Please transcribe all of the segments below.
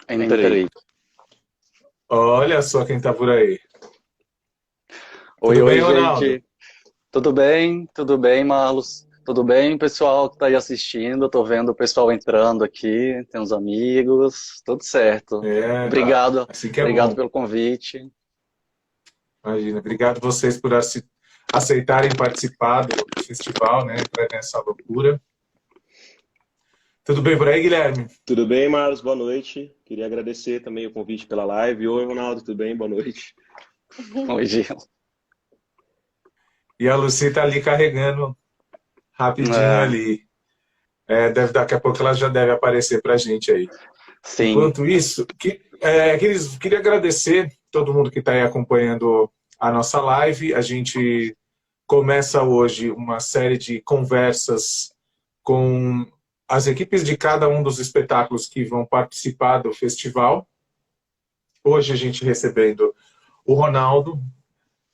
Entrei. Olha só quem tá por aí. Oi, Tudo oi, bem, Ronaldo? gente. Tudo bem? Tudo bem, Marlos? Tudo bem, pessoal que está aí assistindo? Tô vendo o pessoal entrando aqui, tem uns amigos, tudo certo. É, Obrigado, assim que é obrigado bom. pelo convite. Imagina. Obrigado vocês por aceitarem participar do festival, né? Entrar nessa loucura. Tudo bem por aí, Guilherme? Tudo bem, Marlos? Boa noite. Queria agradecer também o convite pela live. Oi, Ronaldo, tudo bem? Boa noite. Oi, Gil. E a Lucy tá ali carregando rapidinho É, ali. Daqui a pouco ela já deve aparecer pra gente aí. sim. Enquanto isso, queria agradecer todo mundo que está aí acompanhando a nossa live. A gente começa hoje uma série de conversas com as equipes de cada um dos espetáculos que vão participar do festival. Hoje a gente recebendo o Ronaldo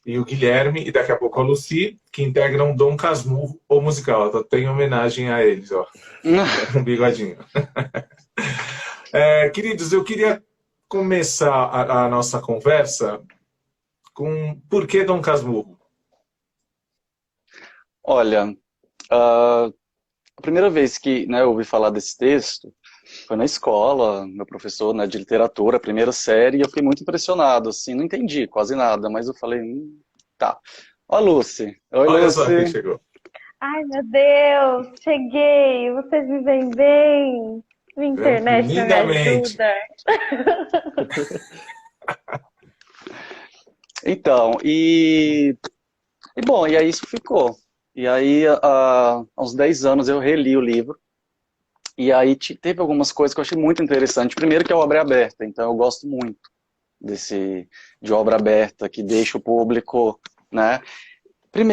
e o Guilherme, e daqui a pouco a Lucy, que integram Dom Casmurro, o musical. Então, tem homenagem a eles, ó, um bigodinho. Queridos, eu queria começar a nossa conversa com por que Dom Casmurro? Olha, a primeira vez que, né, eu ouvi falar desse texto foi na escola, meu professor, né, de literatura, primeira série, e eu fiquei muito impressionado, assim, não entendi quase nada, mas eu falei, tá. Ó, Lucy. Oi, Olha só quem Lucy. chegou. Ai, meu Deus, cheguei. Vocês me veem bem? Minha internet não me Lindamente. ajuda. Então, bom, e aí isso ficou. E aí, há uns 10 anos eu reli o livro, e aí teve algumas coisas que eu achei muito interessante. Primeiro que é obra aberta, então eu gosto muito de obra aberta, que deixa o público, né?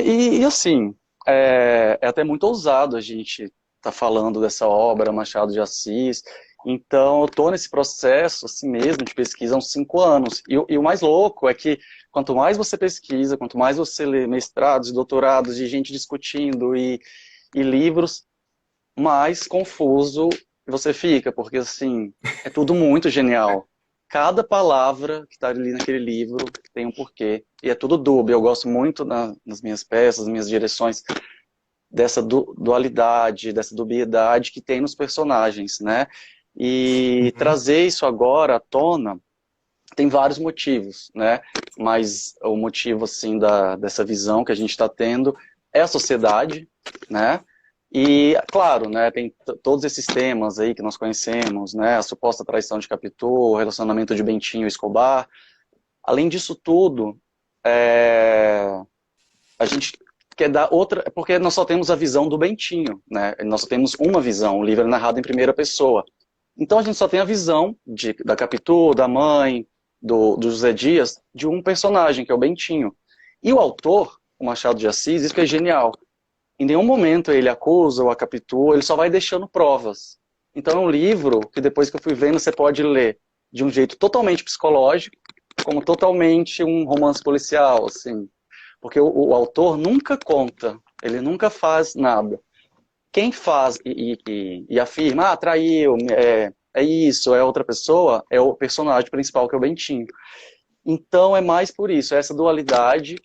E assim, é até muito ousado a gente tá falando dessa obra, Machado de Assis. Então, eu estou nesse processo, assim mesmo, de pesquisa há uns 5 anos. E o mais louco é que quanto mais você pesquisa, quanto mais você lê mestrados, doutorados de gente discutindo e livros, mais confuso você fica, porque assim, é tudo muito genial. Cada palavra que está ali naquele livro tem um porquê. E é tudo dúbio. Eu gosto muito nas minhas peças, nas minhas direções, dessa dualidade, dessa dubiedade que tem nos personagens, né? E Uhum, trazer isso agora à tona tem vários motivos, né? Mas o motivo, assim, dessa visão que a gente está tendo é a sociedade, né? E, claro, né, tem todos esses temas aí que nós conhecemos, né? A suposta traição de Capitu, o relacionamento de Bentinho e Escobar. Além disso tudo, a gente quer dar outra, porque nós só temos a visão do Bentinho, né? Nós só temos uma visão, o livro é narrado em primeira pessoa. Então a gente só tem a visão da Capitu, da mãe, do José Dias, de um personagem, que é o Bentinho. E o autor, o Machado de Assis, isso que é genial. Em nenhum momento ele acusa ou a Capitu, ele só vai deixando provas. Então é um livro que depois que eu fui vendo, você pode ler de um jeito totalmente psicológico, como totalmente um romance policial, assim. Porque o autor nunca conta, ele nunca faz nada. Quem faz e afirma, traiu, é isso, é outra pessoa, é o personagem principal, que é o Bentinho. Então é mais por isso, essa dualidade.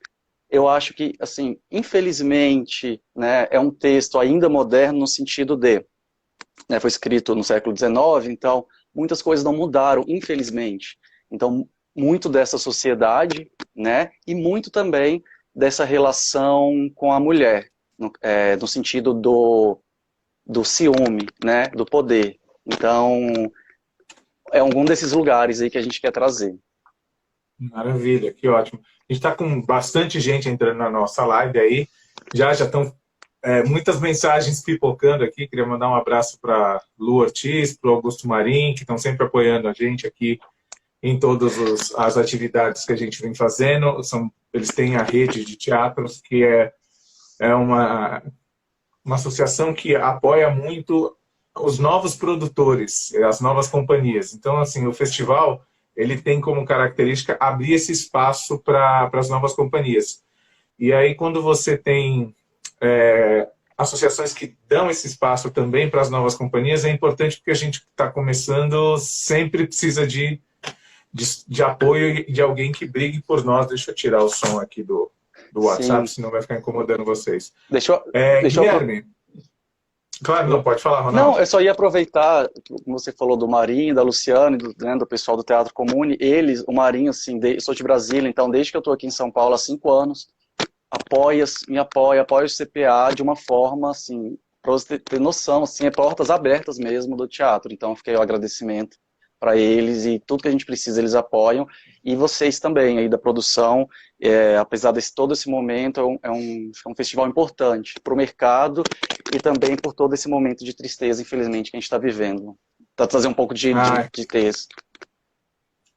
Eu acho que, assim, infelizmente, né, é um texto ainda moderno no sentido de, né, foi escrito no século XIX, então muitas coisas não mudaram, infelizmente. Então, muito dessa sociedade, né, e muito também dessa relação com a mulher, no sentido do ciúme, né, do poder. Então, é algum desses lugares aí que a gente quer trazer. maravilha, que ótimo. A gente está com bastante gente entrando na nossa live aí. Já estão muitas mensagens pipocando aqui. Queria mandar um abraço para Lu Ortiz, para o Augusto Marim, que estão sempre apoiando a gente aqui em todas as atividades que a gente vem fazendo. Eles têm a rede de teatros, que é uma associação que apoia muito os novos produtores, as novas companhias. Então, assim, o festival ele tem como característica abrir esse espaço para as novas companhias. E aí, quando você tem associações que dão esse espaço também para as novas companhias, é importante porque a gente está começando, sempre precisa de apoio e de alguém que brigue por nós. Deixa eu tirar o som aqui do WhatsApp, Sim. senão vai ficar incomodando vocês. Deixa eu, deixa eu Guilherme, claro, não, pode falar, Não, Ronaldo. eu só ia aproveitar, como você falou do Marinho, da Luciana, do pessoal do Teatro Comune, eles, o Marinho, assim, eu sou de Brasília, então desde que eu estou aqui em São Paulo há 5 anos, apoia o CPA de uma forma, assim, para você ter noção, assim, é portas abertas mesmo do teatro, então fiquei o agradecimento para eles e tudo que a gente precisa eles apoiam, e vocês também aí da produção, apesar de todo esse momento, é um festival importante para o mercado e também por todo esse momento de tristeza, infelizmente, que a gente está vivendo. Para trazer um pouco de texto.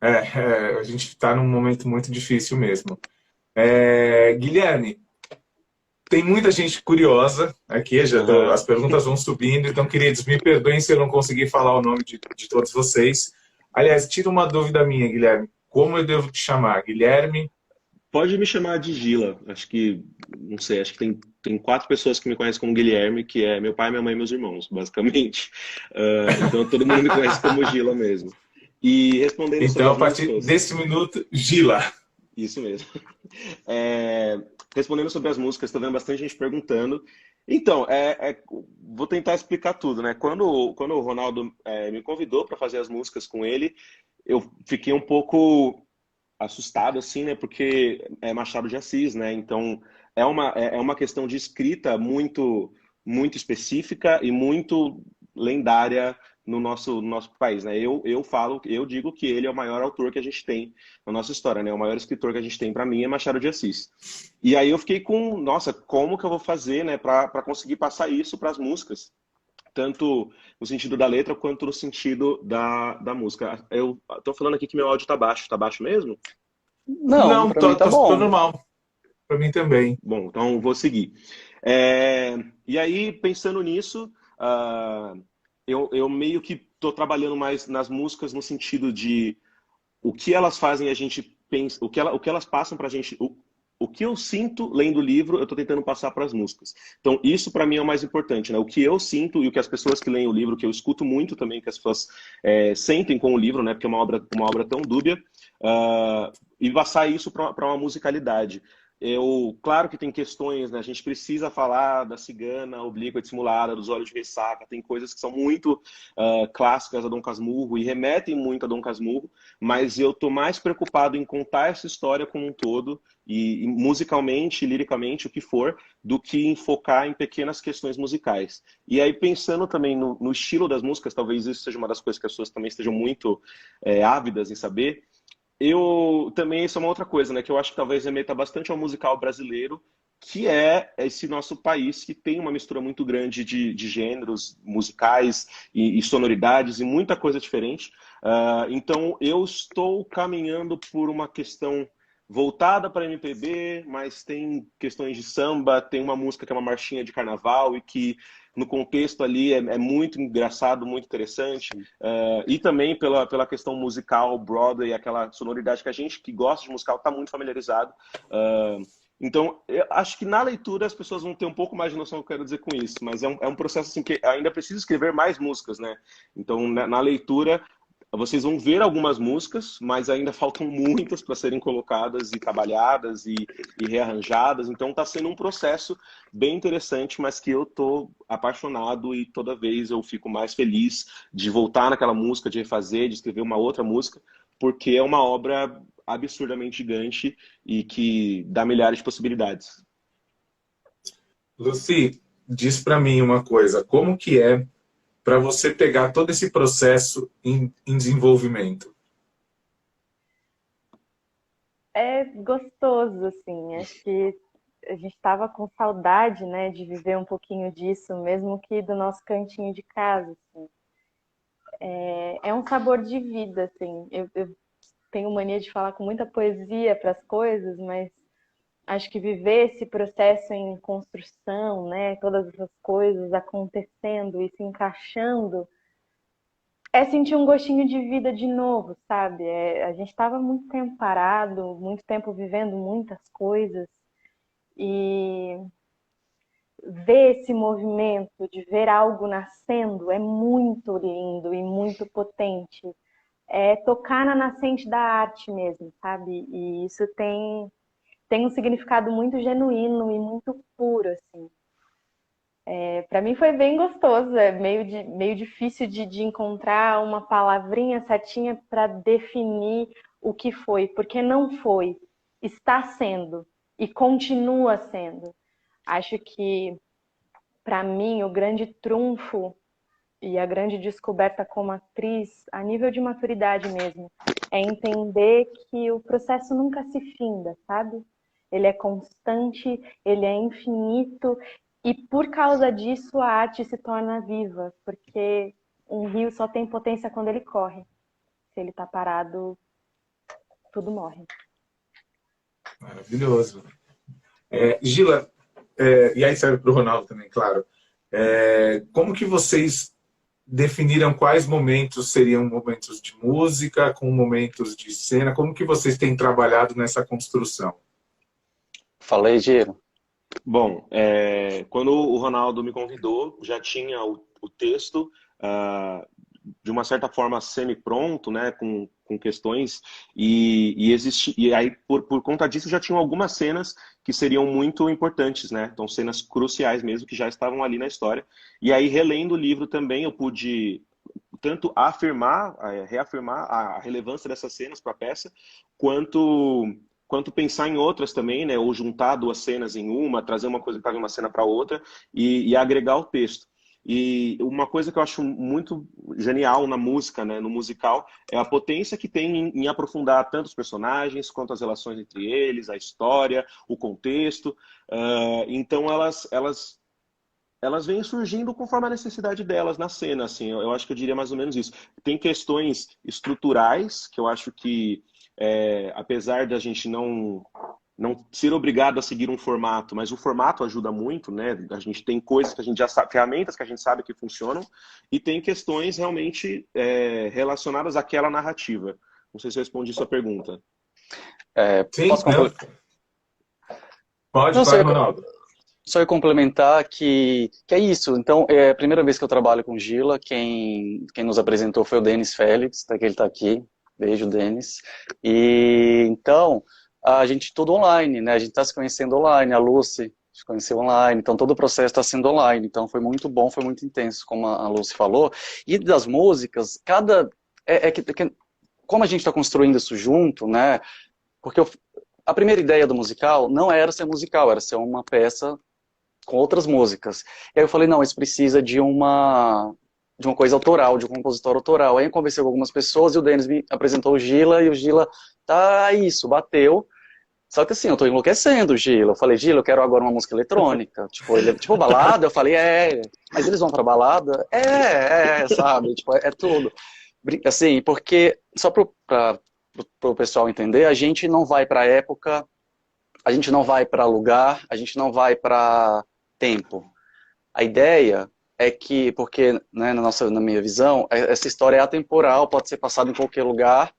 A gente está num momento muito difícil mesmo. Guilherme, tem muita gente curiosa aqui, as perguntas vão subindo, então, queridos, me perdoem se eu não conseguir falar o nome de todos vocês. Aliás, tira uma dúvida minha, Guilherme. Como eu devo te chamar? Guilherme? Pode me chamar de Gila. Acho que, não sei, acho que tem 4 pessoas que me conhecem como Guilherme, que é meu pai, minha mãe e meus irmãos, basicamente. Então todo mundo me conhece como Gila mesmo. E respondendo sobre Então, as a partir músicas... desse minuto, Gila. Isso mesmo. Respondendo sobre as músicas, estou vendo bastante gente perguntando. Então, vou tentar explicar tudo, né? Quando o Ronaldo me convidou para fazer as músicas com ele, eu fiquei um pouco assustado, assim, né? Porque é Machado de Assis, né? Então, é uma questão de escrita muito, muito específica e muito lendária no nosso país, né? Eu digo que ele é o maior autor que a gente tem na nossa história, né? O maior escritor que a gente tem, para mim, é Machado de Assis. E aí eu fiquei com, nossa, como que eu vou fazer, né, para conseguir passar isso para as músicas? Tanto no sentido da letra quanto no sentido da música. Eu tô falando aqui que meu áudio tá baixo mesmo? Não, Não, para mim tá tô bom. normal. Para mim também. Bom, então vou seguir. E aí, pensando nisso, eu meio que tô trabalhando mais nas músicas no sentido de o que elas fazem a gente pensa, o que elas passam pra gente, o que eu sinto lendo o livro, eu tô tentando passar para as músicas. Então, isso para mim é o mais importante, né? O que eu sinto e o que as pessoas que leem o livro, que eu escuto muito também, que as pessoas sentem com o livro, né? Porque é uma obra tão dúbia, e passar isso para uma musicalidade. Claro que tem questões, né? A gente precisa falar da cigana oblíqua dissimulada, dos olhos de ressaca, tem coisas que são muito clássicas a Dom Casmurro e remetem muito a Dom Casmurro, mas eu tô mais preocupado em contar essa história como um todo, e musicalmente, liricamente, o que for, do que em focar em pequenas questões musicais. E aí, pensando também no estilo das músicas, talvez isso seja uma das coisas que as pessoas também estejam muito ávidas em saber. Eu também, isso é uma outra coisa, né? Que eu acho que talvez remeta bastante ao musical brasileiro, que é esse nosso país que tem uma mistura muito grande de gêneros musicais e sonoridades e muita coisa diferente. Então, eu estou caminhando por uma questão voltada para MPB, mas tem questões de samba, tem uma música que é uma marchinha de carnaval e que no contexto ali é muito engraçado, muito interessante. E também pela questão musical, Broadway, aquela sonoridade que a gente que gosta de musical está muito familiarizado. Então, eu acho que na leitura as pessoas vão ter um pouco mais de noção do que eu quero dizer com isso, mas é um processo assim que ainda preciso escrever mais músicas, né? Então, na leitura, vocês vão ver algumas músicas, mas ainda faltam muitas para serem colocadas e trabalhadas e rearranjadas. Então está sendo um processo bem interessante, mas que eu estou apaixonado e toda vez eu fico mais feliz de voltar naquela música, de refazer, de escrever uma outra música, porque é uma obra absurdamente gigante e que dá milhares de possibilidades. Lucy, diz para mim uma coisa. Como que é para você pegar todo esse processo em desenvolvimento? É gostoso, assim. Acho que a gente estava com saudade, né, de viver um pouquinho disso, mesmo que do nosso cantinho de casa, assim. É um sabor de vida, assim. Eu tenho mania de falar com muita poesia para as coisas, mas acho que viver esse processo em construção, né, todas essas coisas acontecendo e se encaixando, é sentir um gostinho de vida de novo, sabe? A gente estava muito tempo parado, muito tempo vivendo muitas coisas, e ver esse movimento, de ver algo nascendo, é muito lindo e muito potente. É tocar na nascente da arte mesmo, sabe? E isso tem um significado muito genuíno e muito puro, assim. Para mim foi bem gostoso, é meio difícil de encontrar uma palavrinha certinha para definir o que foi, porque não foi, está sendo e continua sendo. Acho que, para mim, o grande trunfo e a grande descoberta como atriz, a nível de maturidade mesmo, é entender que o processo nunca se finda, sabe? Ele é constante, ele é infinito, e por causa disso a arte se torna viva, porque um rio só tem potência quando ele corre. Se ele está parado, tudo morre. Maravilhoso. Gila, e aí serve para o Ronaldo também, claro. Como que vocês definiram quais momentos seriam momentos de música, com momentos de cena? Como que vocês têm trabalhado nessa construção? Falei, Giro. Bom, quando o Ronaldo me convidou, já tinha o texto, de uma certa forma semi-pronto, né, com questões, e aí por conta disso já tinham algumas cenas que seriam muito importantes, né, então cenas cruciais mesmo, que já estavam ali na história. E aí, relendo o livro também, eu pude tanto reafirmar a relevância dessas cenas para a peça, quanto pensar em outras também, né? Ou juntar duas cenas em uma, trazer uma coisa para uma cena para outra e agregar o texto. E uma coisa que eu acho muito genial na música, né, no musical, é a potência que tem em aprofundar tanto os personagens quanto as relações entre eles, a história, o contexto. Então elas vêm surgindo conforme a necessidade delas na cena, assim. Eu acho que eu diria mais ou menos isso. Tem questões estruturais que eu acho que, apesar da gente não ser obrigado a seguir um formato, mas o formato ajuda muito, né? A gente tem coisas que a gente já sabe, ferramentas que a gente sabe que funcionam, e tem questões realmente relacionadas àquela narrativa. Não sei se eu respondi sua pergunta. Sim, Posso não. Pode, Não, claro, Ronaldo. só ia complementar que é isso. Então, é a primeira vez que eu trabalho com Gila. Quem nos apresentou foi o Denis Félix, tá, que ele está aqui. Beijo, Denis. E então, a gente tudo online, né? A gente está se conhecendo online, a Lucy se conheceu online, então todo o processo está sendo online. Então foi muito bom, foi muito intenso, como a Lucy falou. E das músicas, como a gente está construindo isso junto, né? Porque a primeira ideia do musical não era ser musical, era ser uma peça com outras músicas. E aí eu falei, não, isso precisa de uma coisa autoral, de um compositor autoral. Aí eu conversei com algumas pessoas e o Denis me apresentou o Gila, e o Gila, tá, isso, bateu. Só que assim, eu tô enlouquecendo, Gila. Eu falei, Gila, eu quero agora uma música eletrônica. Tipo, tipo balada? Eu falei, mas eles vão pra balada? Sabe? Tipo, é tudo. Assim, porque, só pro pessoal entender, a gente não vai pra época, a gente não vai pra lugar, a gente não vai pra tempo. A ideia é que, porque, né, na minha visão, essa história é atemporal, pode ser passada em qualquer lugar,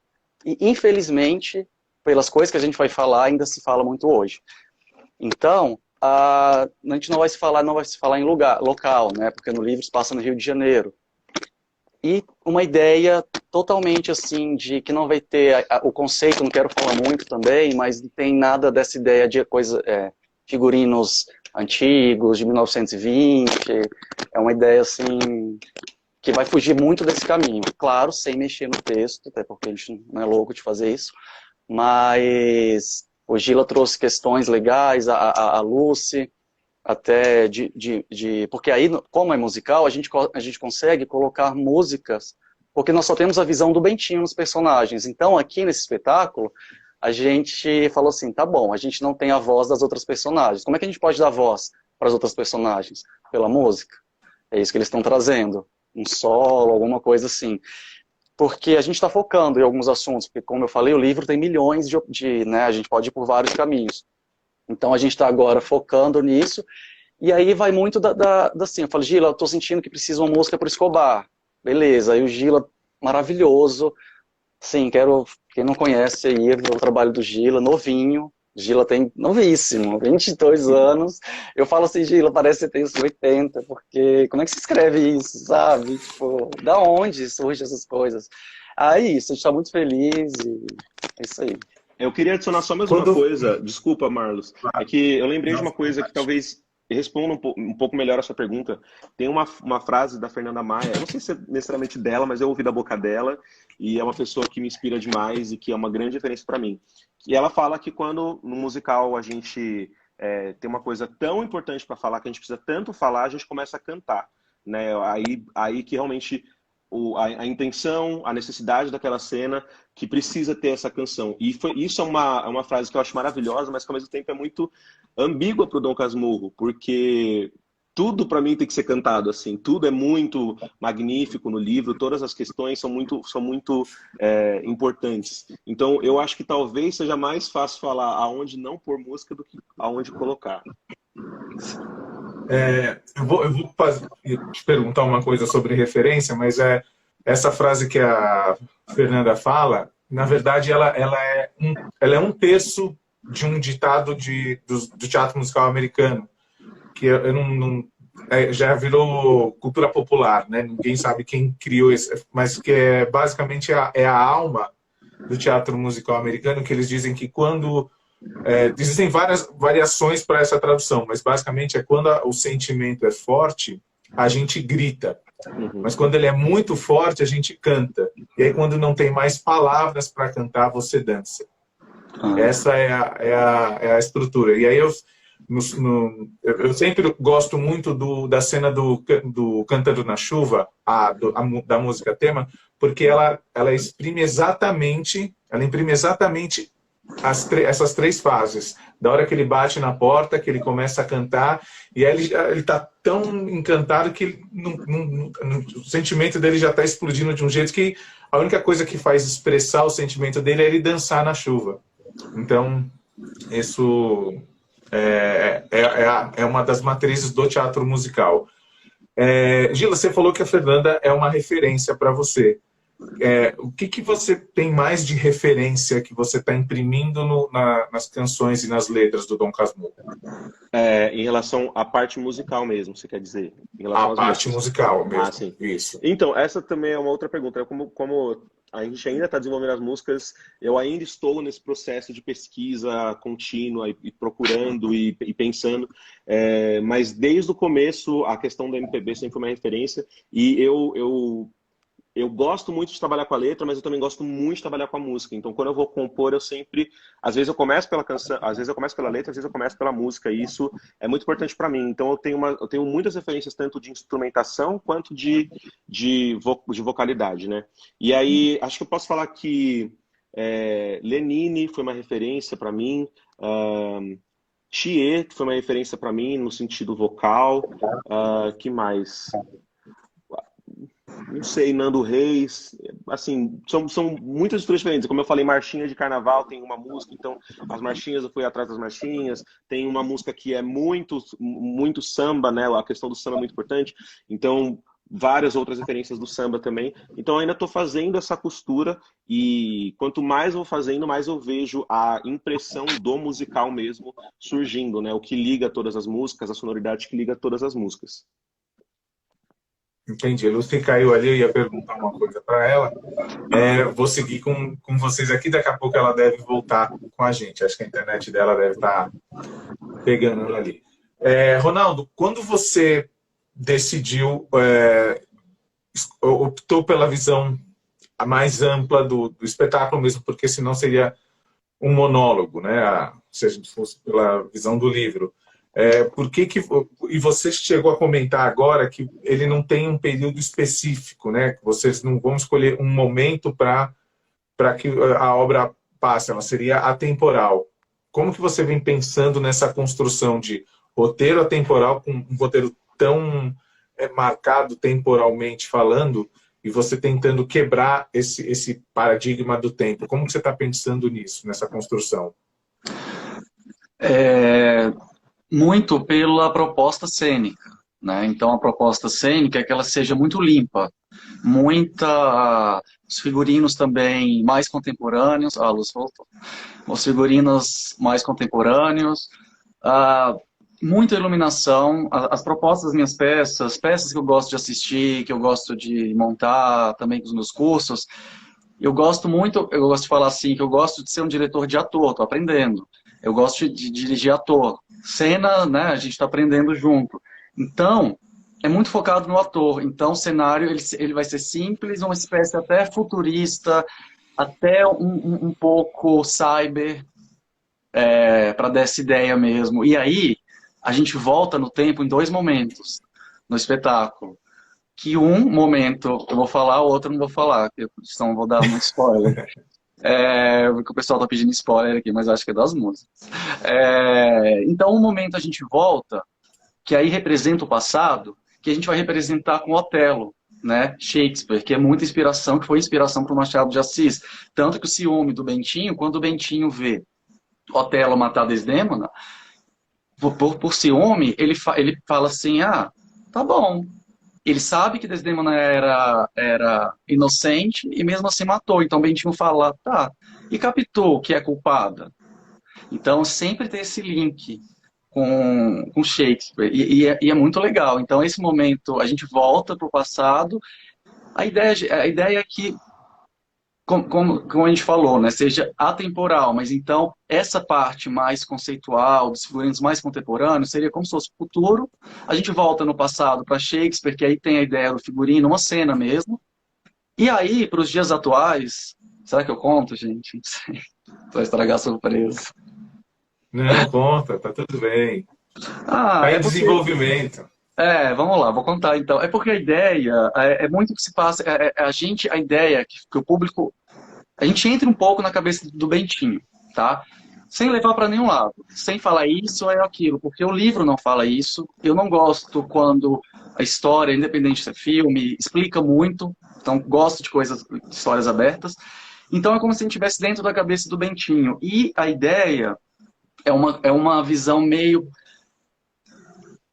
e infelizmente, pelas coisas que a gente vai falar, ainda se fala muito hoje. Então, a gente não vai se falar em local, né, porque no livro se passa no Rio de Janeiro. E uma ideia totalmente assim, de que não vai ter o conceito, não quero falar muito também, mas não tem nada dessa ideia de figurinos antigos, de 1920, é uma ideia assim, que vai fugir muito desse caminho. Claro, sem mexer no texto, até porque a gente não é louco de fazer isso, mas o Gila trouxe questões legais, a Lucy, até porque aí, como é musical, a gente consegue colocar músicas, porque nós só temos a visão do Bentinho nos personagens. Então, aqui nesse espetáculo, a gente falou assim, tá bom, a gente não tem a voz das outras personagens. Como é que a gente pode dar voz para as outras personagens? Pela música. É isso que eles estão trazendo. Um solo, alguma coisa assim. Porque a gente está focando em alguns assuntos, porque, como eu falei, o livro tem milhões né, a gente pode ir por vários caminhos. Então, a gente está agora focando nisso, e aí vai muito assim, eu falo, Gila, eu estou sentindo que precisa uma música para o Escobar. Beleza, aí o Gila, maravilhoso. Sim, quem não conhece aí, ver o trabalho do Gila, novinho, Gila tem novíssimo, 22 anos. Eu falo assim, Gila, parece que você tem uns 80, porque como é que se escreve isso, sabe? Tipo, da onde surgem essas coisas? Aí, isso, a gente tá muito feliz e é isso aí. Eu queria adicionar só mais uma Quando... coisa, desculpa, Marlos, é que eu lembrei de Não, uma coisa que talvez responda um pouco melhor a sua pergunta. Tem uma frase da Fernanda Maia, eu não sei se é necessariamente dela, mas eu ouvi da boca dela, e é uma pessoa que me inspira demais e que é uma grande referência para mim. E ela fala que quando no musical a gente tem uma coisa tão importante para falar, que a gente precisa tanto falar, a gente começa a cantar, né? Aí que realmente a intenção, a necessidade daquela cena que precisa ter essa canção. E isso é uma frase que eu acho maravilhosa, mas que ao mesmo tempo é muito ambígua para o Dom Casmurro, porque tudo para mim tem que ser cantado, assim, tudo é muito magnífico no livro, todas as questões são muito importantes. Então eu acho que talvez seja mais fácil falar aonde não pôr música do que aonde colocar. Eu vou te perguntar uma coisa sobre referência, mas essa frase que a Fernanda fala, na verdade, ela é um terço de um ditado do teatro musical americano, que já virou cultura popular, né? Ninguém sabe quem criou isso, mas que basicamente é a alma do teatro musical americano, que eles dizem que quando... existem várias variações para essa tradução, mas basicamente é quando o sentimento é forte, a gente grita. Mas quando ele é muito forte, a gente canta. E aí quando não tem mais palavras para cantar, você dança. Essa é a estrutura. E aí eu sempre gosto muito da cena do Cantando na Chuva, da música tema, porque ela imprime exatamente essas três fases. Da hora que ele bate na porta, que ele começa a cantar, e aí ele está tão encantado que o sentimento dele já está explodindo de um jeito que a única coisa que faz expressar o sentimento dele é ele dançar na chuva. Então, isso é uma das matrizes do teatro musical. Gila, você falou que a Fernanda é uma referência para você. O que você tem mais de referência que você está imprimindo nas canções e nas letras do Dom Casmurro? Em relação à parte musical mesmo, você quer dizer? Em relação A às parte músicas. musical mesmo. Sim. Isso. Então, essa também é uma outra pergunta. Como a gente ainda está desenvolvendo as músicas, eu ainda estou nesse processo de pesquisa contínua e procurando e pensando, mas desde o começo a questão do MPB sempre foi uma referência e eu gosto muito de trabalhar com a letra, mas eu também gosto muito de trabalhar com a música. Então, quando eu vou compor, eu sempre... Às vezes eu começo pela canção, às vezes eu começo pela letra, às vezes eu começo pela música. E isso é muito importante para mim. Então, eu tenho muitas referências, tanto de instrumentação quanto de vocalidade, né? E aí, acho que eu posso falar que Lenine foi uma referência para mim. Thier foi uma referência para mim no sentido vocal. Que mais? Não sei, Nando Reis, assim, são muitas estruturas diferentes. Como eu falei, marchinha de carnaval tem uma música, então as marchinhas, eu fui atrás das marchinhas. Tem uma música que é muito samba, né? A questão do samba é muito importante. Então, várias outras referências do samba também. Então, ainda estou fazendo essa costura e quanto mais eu vou fazendo, mais eu vejo a impressão do musical mesmo surgindo, né? O que liga todas as músicas, a sonoridade que liga todas as músicas. Entendi. A Lucy caiu ali, eu ia perguntar uma coisa para ela. Vou seguir com vocês aqui, daqui a pouco ela deve voltar com a gente. Acho que a internet dela deve estar pegando ela ali. Ronaldo, quando você decidiu, optou pela visão mais ampla do espetáculo mesmo, porque senão seria um monólogo, né? Se a gente fosse pela visão do livro. E você chegou a comentar agora que ele não tem um período específico, né? Vocês não vão escolher um momento para que a obra passe, ela seria atemporal. Como que você vem pensando nessa construção de roteiro atemporal com um roteiro tão marcado temporalmente falando e você tentando quebrar esse paradigma do tempo? Como que você está pensando nisso, nessa construção? Muito pela proposta cênica, né? Então a proposta cênica é que ela seja muito limpa. Os figurinos também mais contemporâneos, a luz voltou, os figurinos mais contemporâneos, ah, muita iluminação, as propostas das minhas peças que eu gosto de assistir, que eu gosto de montar também com os meus cursos, eu gosto muito, eu gosto de falar assim, que eu gosto de ser um diretor de ator, estou aprendendo. Eu gosto de dirigir ator. Cena, né, a gente está aprendendo junto. Então, é muito focado no ator. Então, o cenário ele vai ser simples, uma espécie até futurista, até um pouco cyber, para dar essa ideia mesmo. E aí, a gente volta no tempo em dois momentos no espetáculo. Que um momento eu vou falar, o outro eu não vou falar, porque senão eu vou dar muito spoiler. Porque o pessoal tá pedindo spoiler aqui, mas eu acho que é das músicas. Então, um momento a gente volta, que aí representa o passado, que a gente vai representar com Otelo, né? Shakespeare, que é muita inspiração, que foi inspiração para o Machado de Assis. Tanto que o ciúme do Bentinho, quando o Bentinho vê Otelo matar Desdémona, por ciúme, ele fala assim, tá bom. Ele sabe que Desdémona era inocente e mesmo assim matou. Então Bentinho fala, tá, e Capitu, que é culpada? Então sempre tem esse link com Shakespeare. E é muito legal. Então esse momento, a gente volta para o passado. A ideia é que, como a gente falou, né, seja atemporal, mas então essa parte mais conceitual, dos figurinos mais contemporâneos, seria como se fosse o futuro. A gente volta no passado para Shakespeare, que aí tem a ideia do figurino, uma cena mesmo. E aí, para os dias atuais, será que eu conto, gente? Não sei. Vai estragar a surpresa. Não, conta, tá tudo bem. Tá É em porque... desenvolvimento. Vamos lá, vou contar então. É porque a ideia é muito que se passa. A ideia que o público. A gente entra um pouco na cabeça do Bentinho, tá? Sem levar para nenhum lado. Sem falar isso ou aquilo, porque o livro não fala isso. Eu não gosto quando a história, independente se é filme, explica muito. Então, gosto de histórias abertas. Então, é como se a gente estivesse dentro da cabeça do Bentinho. E a ideia é uma visão meio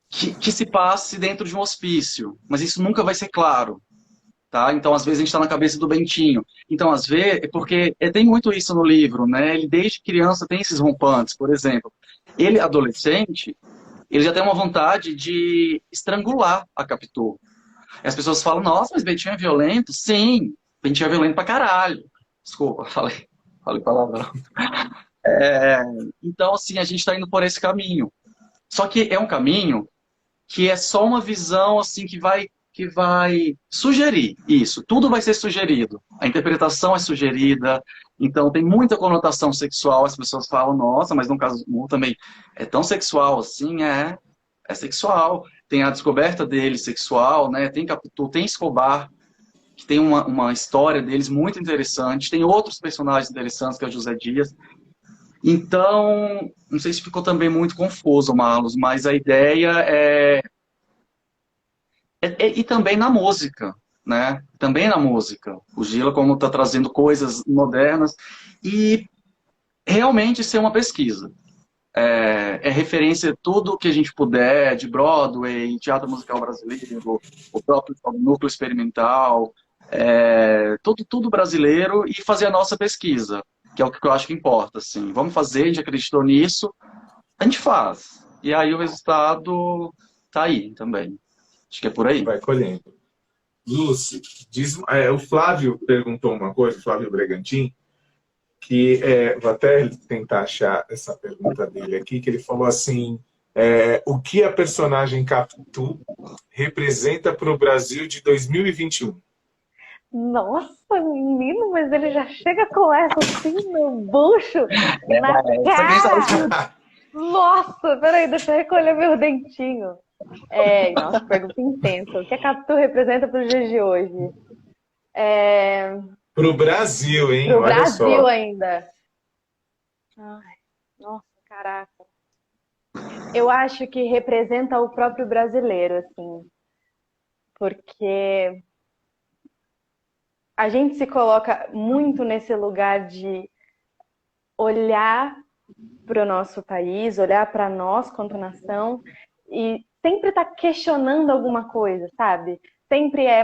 que se passe dentro de um hospício, mas isso nunca vai ser claro, tá? Então, às vezes, a gente está na cabeça do Bentinho. Então, às vezes, porque tem muito isso no livro, né? Ele, desde criança, tem esses rompantes, por exemplo. Ele, adolescente, ele já tem uma vontade de estrangular a Capitu. E as pessoas falam, nossa, mas Bentinho é violento? Sim, Bentinho é violento pra caralho. Desculpa, falei palavrão. Então, assim, a gente está indo por esse caminho. Só que é um caminho que é só uma visão assim que vai sugerir isso. Tudo vai ser sugerido. A interpretação é sugerida. Então tem muita conotação sexual. As pessoas falam, nossa, mas no caso também é tão sexual assim, é sexual. Tem a descoberta dele sexual, né? Tem Capitu, tem Escobar, que tem uma história deles muito interessante. Tem outros personagens interessantes, que é o José Dias. Então, não sei se ficou também muito confuso, Marlos, mas a ideia e também na música, né? Também na música. O Gila, como está trazendo coisas modernas, e realmente ser uma pesquisa. É referência tudo que a gente puder, de Broadway, teatro musical brasileiro, o próprio núcleo experimental, tudo brasileiro, e fazer a nossa pesquisa, que é o que eu acho que importa. Assim. Vamos fazer, a gente acreditou nisso, a gente faz. E aí o resultado tá aí também. Acho que é por aí. Vai colhendo. Lúcia, o Flávio perguntou uma coisa, o Flávio Bregantin, que vou até tentar achar essa pergunta dele aqui, que ele falou assim, o que a personagem Capitu representa para o Brasil de 2021? Nossa, menino, mas ele já chega com essa assim no bucho, na cara. Nossa, peraí, deixa eu recolher meu dentinho. Nossa, pergunta intensa. O que a Capitu representa para os dias de hoje? Para o Brasil, hein? Para o Olha Brasil só. ainda. Ai, nossa, caraca. Eu acho que representa o próprio brasileiro, assim. Porque a gente se coloca muito nesse lugar de olhar para o nosso país, olhar para nós quanto nação e sempre tá questionando alguma coisa, sabe? sempre é,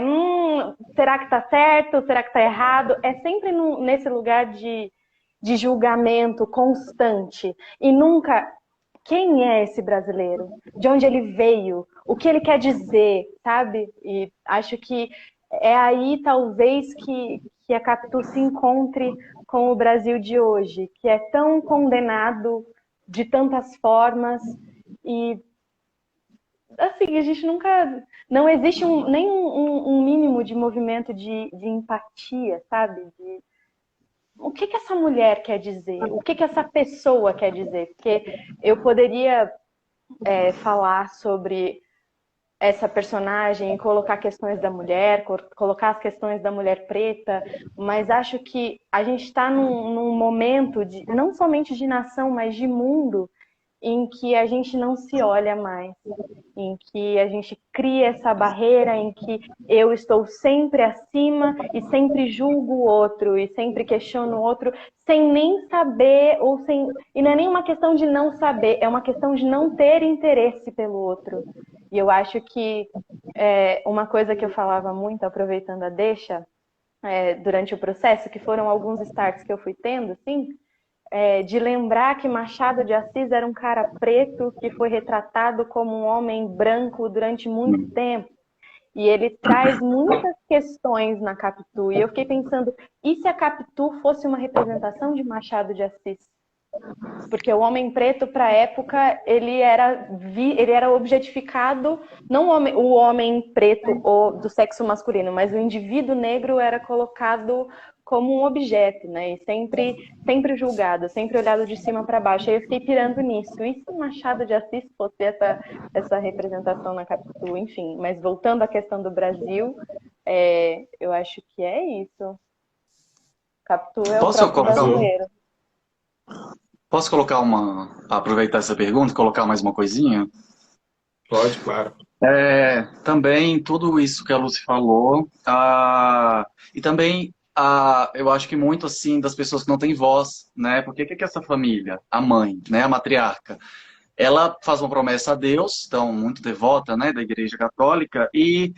será que tá certo? Será que tá errado? É sempre nesse lugar de julgamento constante. E nunca, quem é esse brasileiro? De onde ele veio? O que ele quer dizer, sabe? E acho que é aí, talvez, que a Capitu se encontre com o Brasil de hoje, que é tão condenado de tantas formas e, assim, a gente nunca... Não existe nem um mínimo de movimento de empatia, sabe? O que essa mulher quer dizer? O que essa pessoa quer dizer? Porque eu poderia falar sobre essa personagem e colocar questões da mulher, colocar as questões da mulher preta, mas acho que a gente está num momento, não somente de nação, mas de mundo, em que a gente não se olha mais, em que a gente cria essa barreira, em que eu estou sempre acima e sempre julgo o outro e sempre questiono o outro sem nem saber, e não é nem uma questão de não saber, é uma questão de não ter interesse pelo outro. E eu acho que uma coisa que eu falava muito, aproveitando a deixa, durante o processo, que foram alguns starts que eu fui tendo, assim, de lembrar que Machado de Assis era um cara preto que foi retratado como um homem branco durante muito tempo. E ele traz muitas questões na Capitu. E eu fiquei pensando, e se a Capitu fosse uma representação de Machado de Assis? Porque o homem preto, para a época, ele era objetificado, não o homem preto do sexo masculino, mas o indivíduo negro era colocado como um objeto, né? E sempre julgado, sempre olhado de cima para baixo. Aí eu fiquei pirando nisso. E se Machado de Assis fosse essa representação na Capitu? Enfim, mas voltando à questão do Brasil, eu acho que é isso. Capitu é o próprio brasileiro. Posso colocar aproveitar essa pergunta e colocar mais uma coisinha? Pode, claro. Também tudo isso que a Lucy falou, e também eu acho que muito assim das pessoas que não têm voz, né? Porque o que é essa família? A mãe, né? A matriarca. Ela faz uma promessa a Deus, então muito devota, né? Da Igreja Católica, e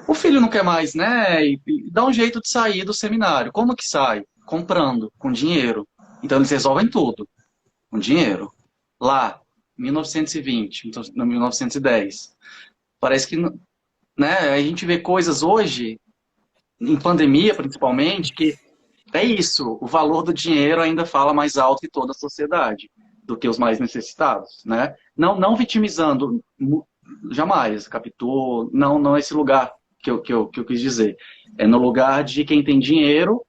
o filho não quer mais, né? E dá um jeito de sair do seminário. Como que sai? Comprando, com dinheiro. Então eles resolvem tudo, com dinheiro. Lá, 1920, 1910. Parece que, né, a gente vê coisas hoje, em pandemia principalmente, que é isso, o valor do dinheiro ainda fala mais alto que toda a sociedade, do que os mais necessitados, né? Não vitimizando, jamais, Capitu, não esse lugar que eu quis dizer. É no lugar de quem tem dinheiro,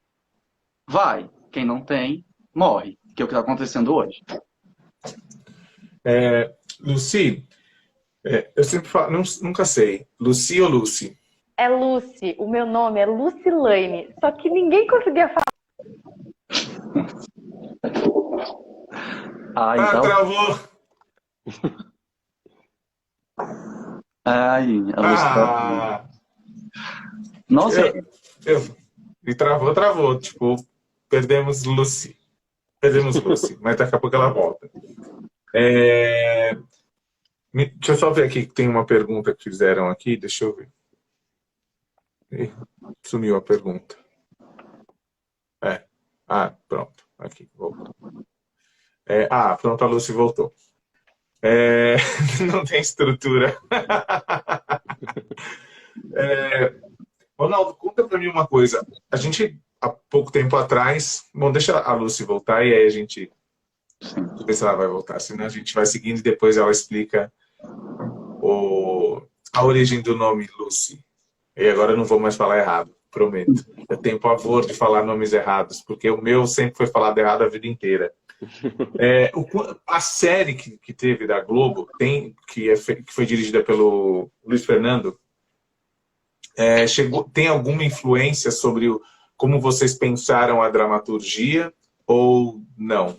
vai. Quem não tem, morre, que é o que está acontecendo hoje. Lucy, eu sempre falo, nunca sei, Lucy ou Lucy? É Lucy, o meu nome é Lucilane, só que ninguém conseguia falar. Então... travou! Ai, a Lucy... Nossa! E travou, tipo, perdemos Lucy, mas daqui a pouco ela volta. Deixa eu só ver aqui, que tem uma pergunta que fizeram aqui, deixa eu ver. Sumiu a pergunta. Pronto, aqui, voltou. Pronto, a Lucy voltou. Não tem estrutura. Ronaldo, conta pra mim uma coisa. A gente, há pouco tempo atrás... Bom, deixa a Lucy voltar e aí a gente... Vê se ela vai voltar. Senão a gente vai seguindo e depois ela explica a origem do nome Lucy. E agora eu não vou mais falar errado, prometo. Eu tenho pavor de falar nomes errados, porque o meu sempre foi falado errado a vida inteira. A série que teve da Globo, que foi dirigida pelo Luiz Fernando, tem alguma influência sobre como vocês pensaram a dramaturgia ou não?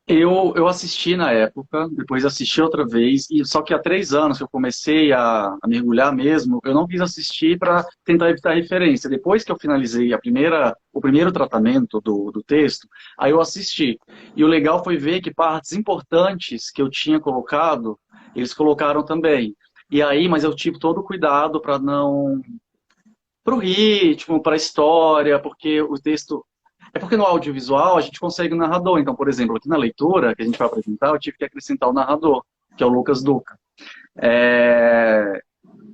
Eu assisti na época, depois assisti outra vez, só que há 3 anos que eu comecei a mergulhar mesmo, eu não quis assistir para tentar evitar referência. Depois que eu finalizei o primeiro tratamento do texto, aí eu assisti. E o legal foi ver que partes importantes que eu tinha colocado, eles colocaram também. E aí, mas eu tive todo o cuidado para não... Para o ritmo, para a história, porque o texto... É porque no audiovisual a gente consegue o narrador. Então, por exemplo, aqui na leitura que a gente vai apresentar, eu tive que acrescentar o narrador, que é o Lucas Duca.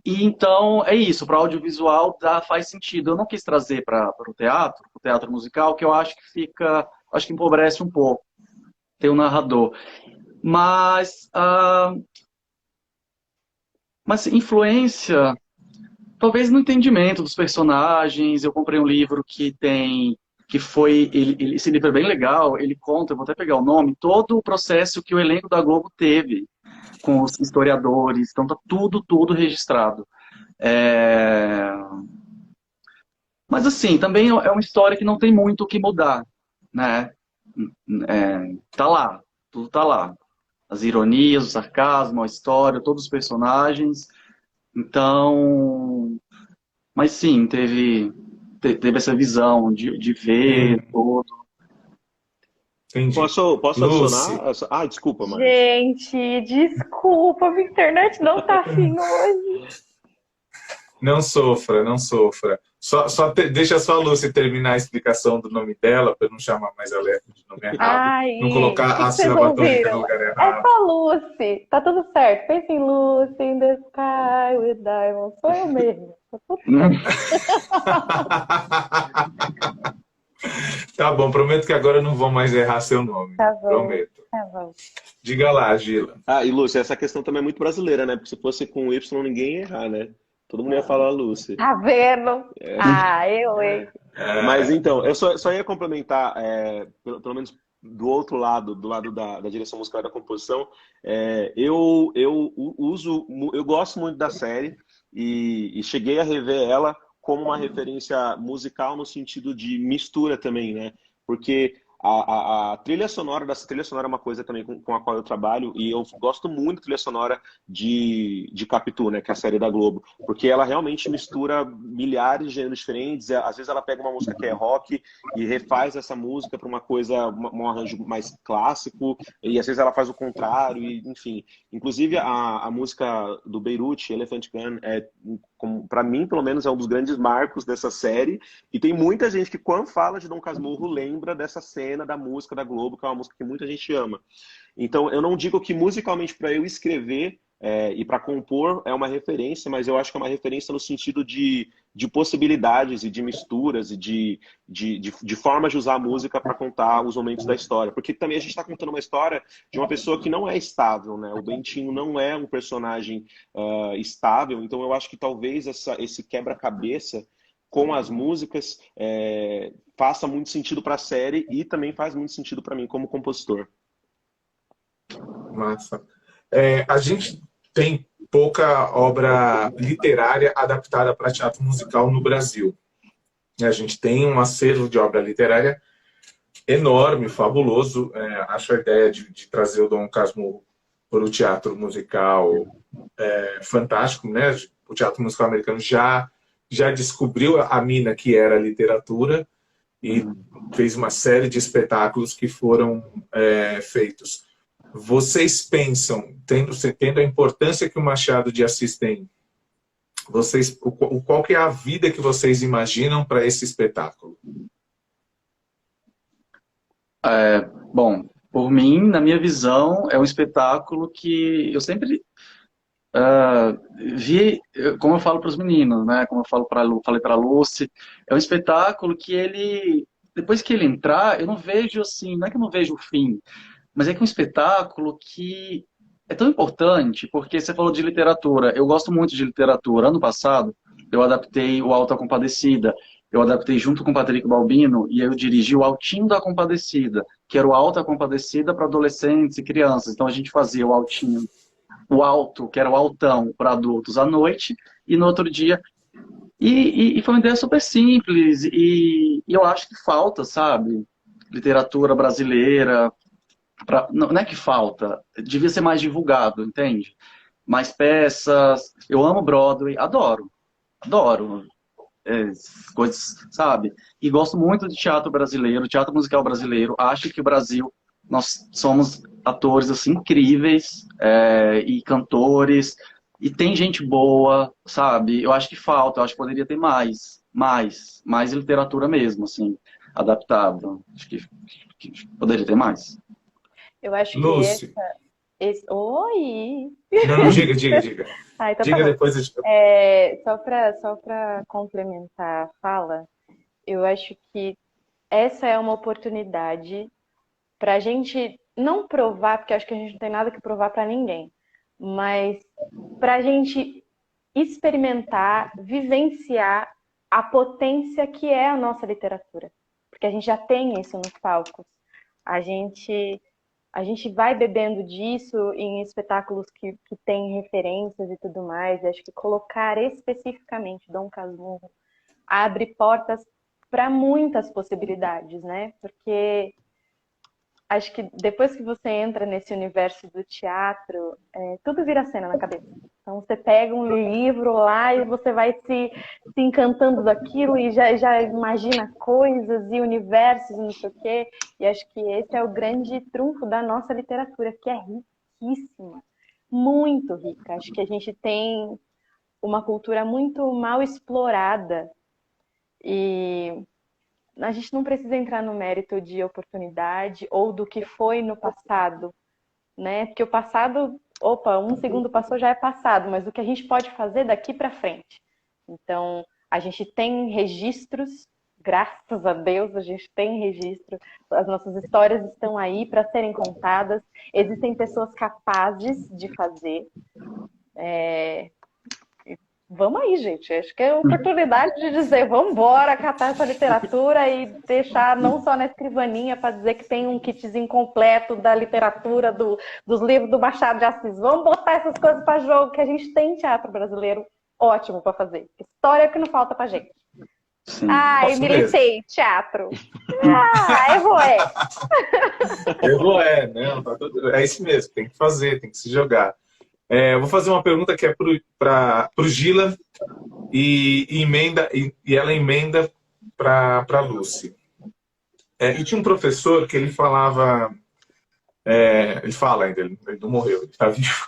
E então é isso, para audiovisual faz sentido. Eu não quis trazer para o teatro musical, que eu acho que acho que empobrece um pouco ter um narrador. Mas influência, talvez no entendimento dos personagens. Eu comprei um livro esse livro é bem legal, ele conta, eu vou até pegar o nome, todo o processo que o elenco da Globo teve com os historiadores, então tá tudo registrado. Mas assim, também é uma história que não tem muito o que mudar, né? Tá lá, tudo tá lá. As ironias, o sarcasmo, a história, todos os personagens. Então, mas sim, teve essa visão de ver todo. Entendi. Posso Lucy. adicionar? Desculpa, Mari. Gente, desculpa, a internet não tá afim hoje. Não sofra, não sofra. Deixa só a Lucy terminar a explicação do nome dela, para não chamar mais ela de nome errado. Não colocar a sílaba tônica no lugar errado. É só Lucy. Tá tudo certo. Pensa em Lucy in the sky with diamonds. Sou eu mesmo. Tá bom, prometo que agora eu não vou mais errar seu nome. Tá bom. Prometo. Tá bom. Diga lá, Gila. E Lúcia, essa questão também é muito brasileira, né? Porque se fosse com Y, ninguém ia errar, né? Todo mundo ia falar Lúcia. Tá vendo? Eu, hein? Mas então, eu só ia complementar, pelo menos do outro lado, do lado da direção musical e da composição, eu gosto muito da série e cheguei a rever ela como uma referência musical no sentido de mistura também, né? Porque a trilha sonora dessa trilha sonora é uma coisa também com a qual eu trabalho, e eu gosto muito da trilha sonora de Capitu, né, que é a série da Globo, porque ela realmente mistura milhares de gêneros diferentes. Às vezes ela pega uma música que é rock e refaz essa música para uma coisa, um arranjo mais clássico, e às vezes ela faz o contrário, e, enfim. Inclusive a música do Beirute, Elephant Gun, para mim, pelo menos, é um dos grandes marcos dessa série, e tem muita gente que, quando fala de Dom Casmurro, lembra dessa cena da música da Globo, que é uma música que muita gente ama. Então, eu não digo que musicalmente para eu escrever e para compor é uma referência, mas eu acho que é uma referência no sentido de possibilidades e de misturas e de formas de usar a música para contar os momentos da história. Porque também a gente está contando uma história de uma pessoa que não é estável, né? O Bentinho não é um personagem estável, então eu acho que talvez esse quebra-cabeça com as músicas faça muito sentido para a série e também faz muito sentido para mim como compositor. Massa. A gente tem pouca obra literária adaptada para teatro musical no Brasil. A gente tem um acervo de obra literária enorme, fabuloso. Acho a ideia de trazer o Dom Casmurro para o teatro musical fantástico, né? O teatro musical americano já descobriu a mina que era a literatura e fez uma série de espetáculos que foram feitos. Vocês pensam, tendo a importância que o Machado de Assis tem, qual que é a vida que vocês imaginam para esse espetáculo? Bom, por mim, na minha visão, é um espetáculo que eu sempre vi, como eu falo para os meninos, né? Como eu falei para a Lucy, é um espetáculo que depois que ele entrar, eu não vejo assim, não é que eu não vejo o fim, mas é que é um espetáculo que é tão importante, porque você falou de literatura, eu gosto muito de literatura. Ano passado, eu adaptei o Auto da Compadecida, eu adaptei junto com o Patrick Balbino, e eu dirigi o Altinho da Compadecida, que era o Auto da Compadecida para adolescentes e crianças. Então a gente fazia o Altinho, o Alto, que era o altão para adultos à noite, e no outro dia... E foi uma ideia super simples, e eu acho que falta, sabe? Literatura brasileira... Não é que falta, devia ser mais divulgado, entende? Mais peças. Eu amo Broadway, adoro coisas, sabe? E gosto muito de teatro brasileiro, teatro musical brasileiro. Acho que o Brasil, nós somos atores assim incríveis e cantores E tem gente boa, sabe? Eu acho que falta, eu acho que poderia ter mais literatura mesmo, assim, adaptada. Acho que poderia ter mais. Eu acho que Lúcio. Oi! Não, não, diga, diga, diga. Ah, então tá Diga bom. depois. Só para complementar a fala, eu acho que essa é uma oportunidade para a gente não provar, porque acho que a gente não tem nada que provar para ninguém, mas para a gente experimentar, vivenciar a potência que é a nossa literatura, porque a gente já tem isso nos palcos. A gente a gente vai bebendo disso em espetáculos que têm referências e tudo mais. E acho que colocar especificamente Dom Casmurro abre portas para muitas possibilidades, né? Porque acho que depois que você entra nesse universo do teatro, tudo vira cena na cabeça. Então você pega um livro lá e você vai se encantando daquilo e já imagina coisas e universos e não sei o quê. E acho que esse é o grande trunfo da nossa literatura, que é riquíssima, muito rica. Acho que a gente tem uma cultura muito mal explorada e a gente não precisa entrar no mérito de oportunidade ou do que foi no passado, né? Porque o passado, opa, um segundo passou já é passado, mas o que a gente pode fazer daqui para frente. Então, a gente tem registros, graças a Deus, a gente tem registro, as nossas histórias estão aí para serem contadas, existem pessoas capazes de fazer. Vamos aí, gente. Acho que é a oportunidade de dizer, vamos embora catar essa literatura e deixar não só na escrivaninha para dizer que tem um kitzinho completo da literatura, dos livros do Machado de Assis. Vamos botar essas coisas para jogo, que a gente tem teatro brasileiro ótimo para fazer. História que não falta para gente. Sim. Ai, Isso mesmo. militei, teatro. Errou, Errou, não, é isso mesmo, tem que fazer, tem que se jogar. Eu vou fazer uma pergunta que é para o Gila e ela emenda para a Lucy. E tinha um professor que ele falava, ele fala ainda, ele não morreu, ele está vivo,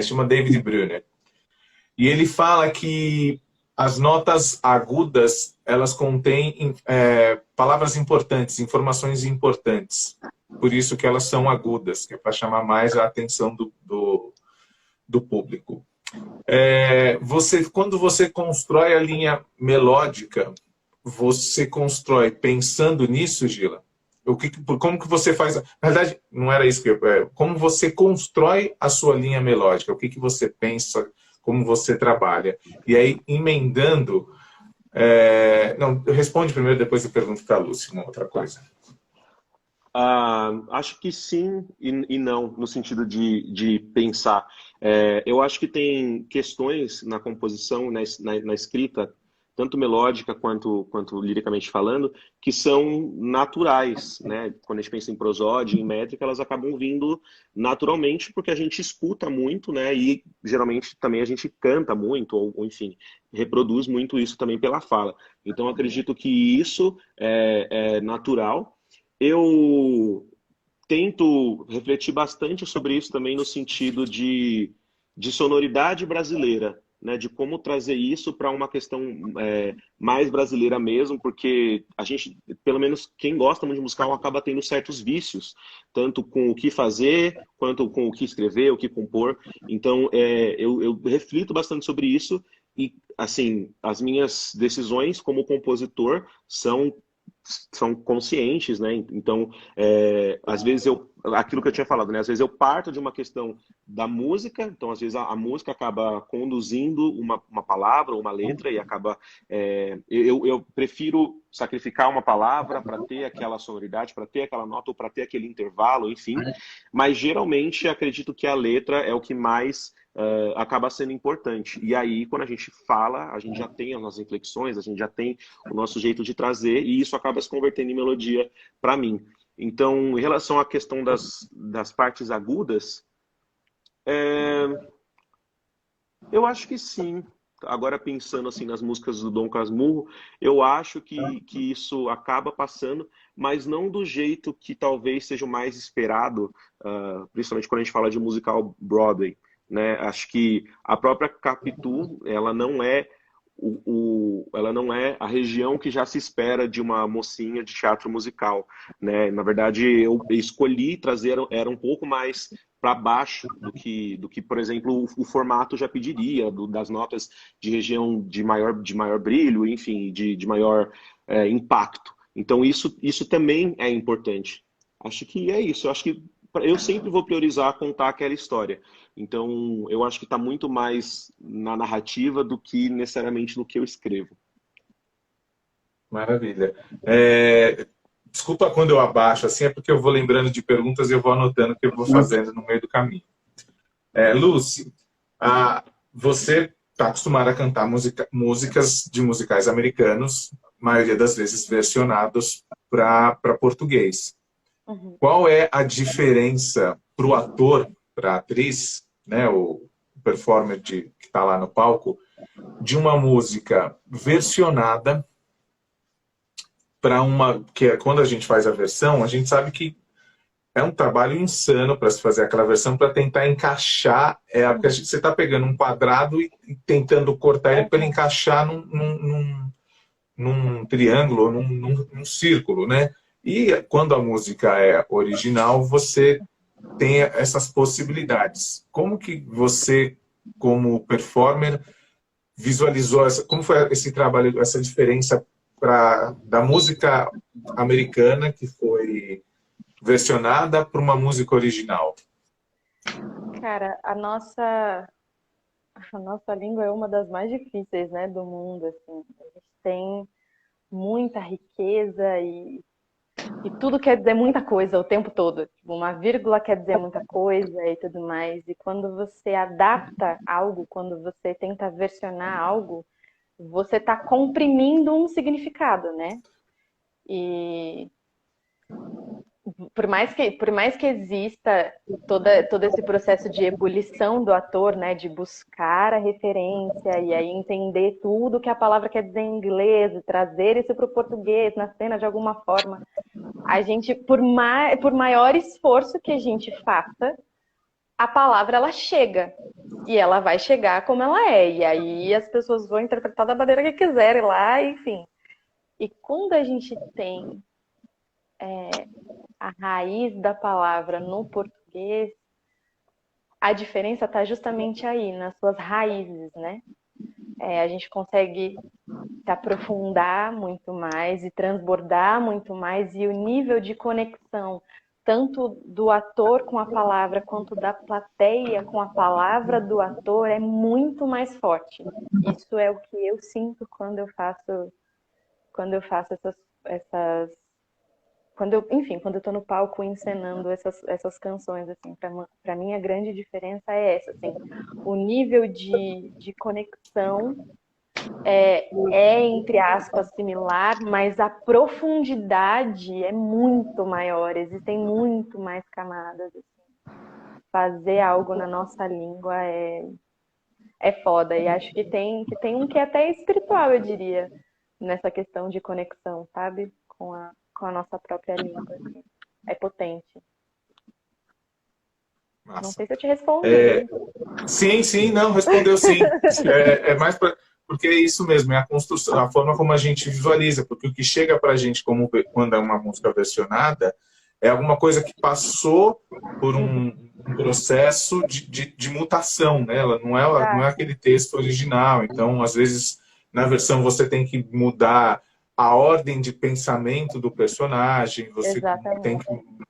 chama David Brunner. E ele fala que as notas agudas, elas contêm palavras importantes, informações importantes. Por isso que elas são agudas, que é para chamar mais a atenção do público. Quando você constrói a linha melódica, você constrói pensando nisso, Gila? Como que você faz? Na verdade, não era isso que como você constrói a sua linha melódica? O que você pensa? Como você trabalha? E aí, emendando... não, responde primeiro, depois eu pergunto para a Lúcia uma outra coisa. Acho que sim e não, no sentido de pensar. Eu acho que tem questões na composição, na escrita, tanto melódica quanto liricamente falando, que são naturais, né? Quando a gente pensa em prosódia, em métrica, elas acabam vindo naturalmente porque a gente escuta muito, né? E geralmente também a gente canta muito, ou enfim, reproduz muito isso também pela fala. Então acredito que isso é natural. Eu tento refletir bastante sobre isso também no sentido de sonoridade brasileira, né? De como trazer isso para uma questão mais brasileira mesmo, porque a gente, pelo menos quem gosta muito de musical, acaba tendo certos vícios, tanto com o que fazer, quanto com o que escrever, o que compor. Então, eu reflito bastante sobre isso e, assim, as minhas decisões como compositor são conscientes, né? Então, às vezes aquilo que eu tinha falado, né? Às vezes eu parto de uma questão da música, então às vezes a música acaba conduzindo uma palavra, uma letra e acaba... eu prefiro sacrificar uma palavra para ter aquela sonoridade, para ter aquela nota ou para ter aquele intervalo, enfim. Mas geralmente acredito que a letra é o que mais acaba sendo importante. E aí, quando a gente fala, a gente já tem as nossas inflexões, a gente já tem o nosso jeito de trazer, e isso acaba se convertendo em melodia para mim. Então, em relação à questão das partes agudas, eu acho que sim. Agora, pensando assim nas músicas do Dom Casmurro, eu acho que isso acaba passando, mas não do jeito que talvez seja o mais esperado, principalmente quando a gente fala de musical Broadway. né? Acho que a própria Capitu, ela não é ela não é a região que já se espera de uma mocinha de teatro musical, né? Na verdade, eu escolhi trazer, era um pouco mais para baixo do que, por exemplo, o formato já pediria, das notas de região de maior brilho, enfim, de maior impacto. Então, isso também é importante. Acho que é isso. Eu acho que eu sempre vou priorizar contar aquela história. Então, eu acho que está muito mais na narrativa do que necessariamente no que eu escrevo. Maravilha. Desculpa quando eu abaixo, assim, é porque eu vou lembrando de perguntas e eu vou anotando o que eu vou fazendo no meio do caminho. Lucy, você está acostumada a cantar músicas de musicais americanos, a maioria das vezes versionados para português. Uhum. Qual é a diferença para o ator, para a atriz, né, o performer que está lá no palco, de uma música versionada para uma... que quando a gente faz a versão, a gente sabe que é um trabalho insano para se fazer aquela versão, para tentar encaixar. Porque você está pegando um quadrado e tentando cortar ele para ele encaixar num triângulo, ou num círculo, né? E quando a música é original, você tem essas possibilidades. Como que você, como performer, visualizou como foi esse trabalho, essa diferença da música americana, que foi versionada, para uma música original? Cara, a nossa língua é uma das mais difíceis, né, do mundo, assim. A gente tem muita riqueza e tudo quer dizer muita coisa o tempo todo. Tipo, uma vírgula quer dizer muita coisa e tudo mais. E quando você adapta algo, quando você tenta versionar algo, você está comprimindo um significado, né? E por mais que exista todo esse processo de ebulição do ator, né, de buscar a referência e aí entender tudo que a palavra quer dizer em inglês, e trazer isso para o português na cena de alguma forma, a gente, por maior esforço que a gente faça, a palavra ela chega. E ela vai chegar como ela é. E aí as pessoas vão interpretar da maneira que quiserem lá, enfim. E quando a gente tem a raiz da palavra no português, a diferença está justamente aí, nas suas raízes, né? A gente consegue se aprofundar muito mais e transbordar muito mais, e o nível de conexão, tanto do ator com a palavra, quanto da plateia com a palavra do ator, é muito mais forte. Isso é o que eu sinto quando eu faço essas quando eu estou no palco encenando essas canções, assim, para mim a grande diferença é essa, assim, o nível de conexão entre aspas, similar, mas a profundidade é muito maior, existem muito mais camadas, assim. Fazer algo na nossa língua é foda, e acho que tem um que é até espiritual, eu diria, nessa questão de conexão, sabe? Com a nossa própria língua. Assim. É potente. Massa. Não sei se eu te respondi. Sim, não, respondeu sim. É mais porque é isso mesmo, é a construção, a forma como a gente visualiza, porque o que chega pra gente quando é uma música versionada é alguma coisa que passou por um processo de mutação, né? Ela não é aquele texto original, então às vezes na versão você tem que mudar a ordem de pensamento do personagem, você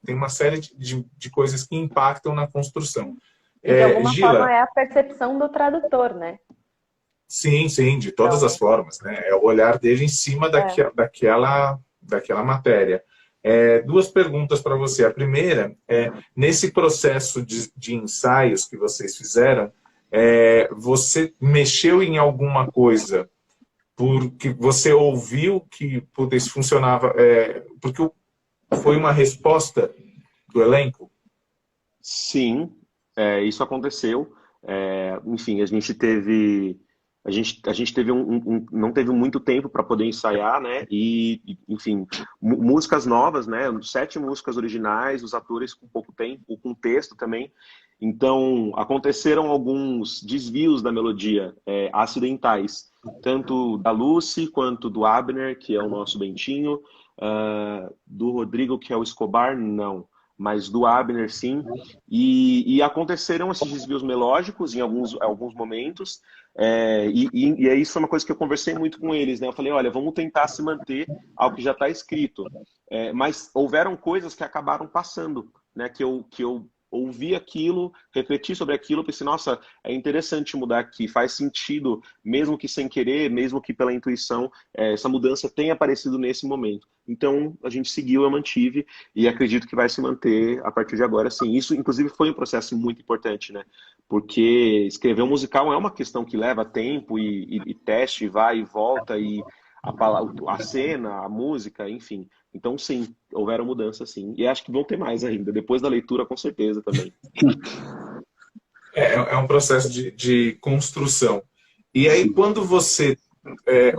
tem uma série de coisas que impactam na construção. E de alguma Gila, forma é a percepção do tradutor, né? Sim, de todas as formas, né? É o olhar dele em cima daquela matéria. Duas perguntas para você. A primeira é, nesse processo de ensaios que vocês fizeram, você mexeu em alguma coisa porque você ouviu que isso funcionava, porque foi uma resposta do elenco? Sim, isso aconteceu. Enfim, a gente teve não teve muito tempo para poder ensaiar, né? E enfim, músicas novas, né? 7 músicas originais, os atores com pouco tempo, com texto também. Então, aconteceram alguns desvios da melodia, acidentais, tanto da Lucy quanto do Abner, que é o nosso Bentinho, do Rodrigo, que é o Escobar, não, mas do Abner, sim. E aconteceram esses desvios melódicos em alguns momentos, e isso foi uma coisa que eu conversei muito com eles, né? Eu falei, olha, vamos tentar se manter ao que já está escrito. Mas houveram coisas que acabaram passando, né? Que eu ouvi aquilo, refleti sobre aquilo, pensei, nossa, é interessante mudar aqui, faz sentido, mesmo que sem querer, mesmo que pela intuição, essa mudança tenha aparecido nesse momento. Então, a gente seguiu, eu mantive, e acredito que vai se manter a partir de agora, sim. Isso, inclusive, foi um processo muito importante, né? Porque escrever um musical é uma questão que leva tempo e teste, vai e volta, e a cena, a música, enfim. Então, sim, houveram mudanças, sim. E acho que vão ter mais ainda. Depois da leitura, com certeza, também. É um processo de construção. E aí, quando você...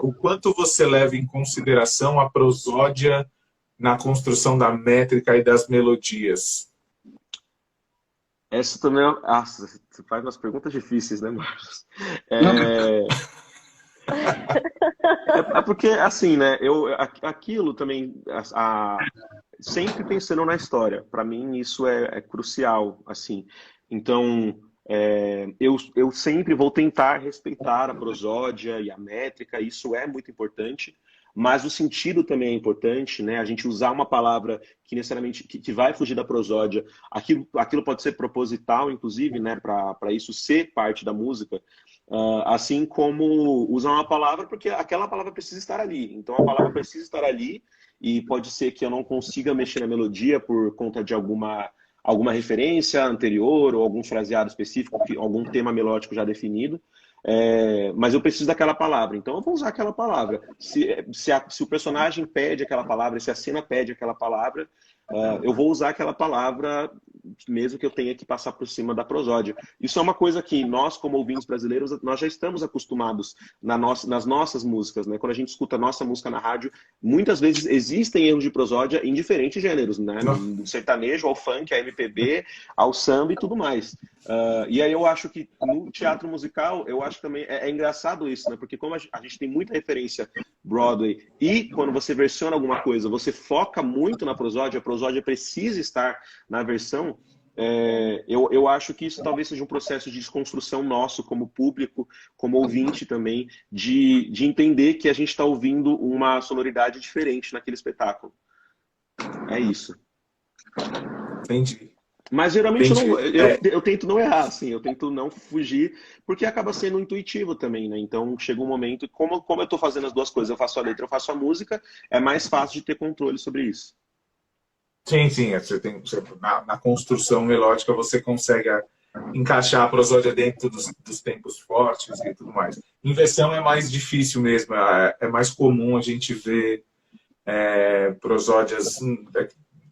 o quanto você leva em consideração a prosódia na construção da métrica e das melodias? Essa também você faz umas perguntas difíceis, né, Marcos? É porque, assim, né, aquilo também, sempre pensando na história, para mim isso é crucial, assim. Então, eu sempre vou tentar respeitar a prosódia e a métrica, isso é muito importante, mas o sentido também é importante, né? A gente usar uma palavra que necessariamente que vai fugir da prosódia, aquilo pode ser proposital, inclusive, né, para isso ser parte da música. Assim como usar uma palavra porque aquela palavra precisa estar ali. Então a palavra precisa estar ali e pode ser que eu não consiga mexer na melodia por conta de alguma referência anterior ou algum fraseado específico, algum tema melódico já definido. Mas eu preciso daquela palavra, então eu vou usar aquela palavra. Se o personagem pede aquela palavra, se a cena pede aquela palavra, eu vou usar aquela palavra, mesmo que eu tenha que passar por cima da prosódia. Isso é uma coisa que nós, como ouvintes brasileiros, nós já estamos acostumados nas nossas músicas, né? Quando a gente escuta a nossa música na rádio, muitas vezes existem erros de prosódia em diferentes gêneros, né? Do sertanejo ao funk, a MPB, ao samba e tudo mais. E aí eu acho que no teatro musical, eu acho que também é engraçado isso, né? Porque como a gente tem muita referência Broadway e quando você versiona alguma coisa, você foca muito na prosódia, a prosódia precisa estar na versão, eu acho que isso talvez seja um processo de desconstrução nosso como público, como ouvinte também, de entender que a gente está ouvindo uma sonoridade diferente naquele espetáculo. É isso. Entendi. Mas geralmente eu tento não errar, assim, eu tento não fugir, porque acaba sendo intuitivo também, né? Então chega um momento, como eu estou fazendo as duas coisas, eu faço a letra, eu faço a música, é mais fácil de ter controle sobre isso. Sim. Na construção melódica você consegue encaixar a prosódia dentro dos tempos fortes e tudo mais. Em versão é mais difícil mesmo, é mais comum a gente ver prosódias,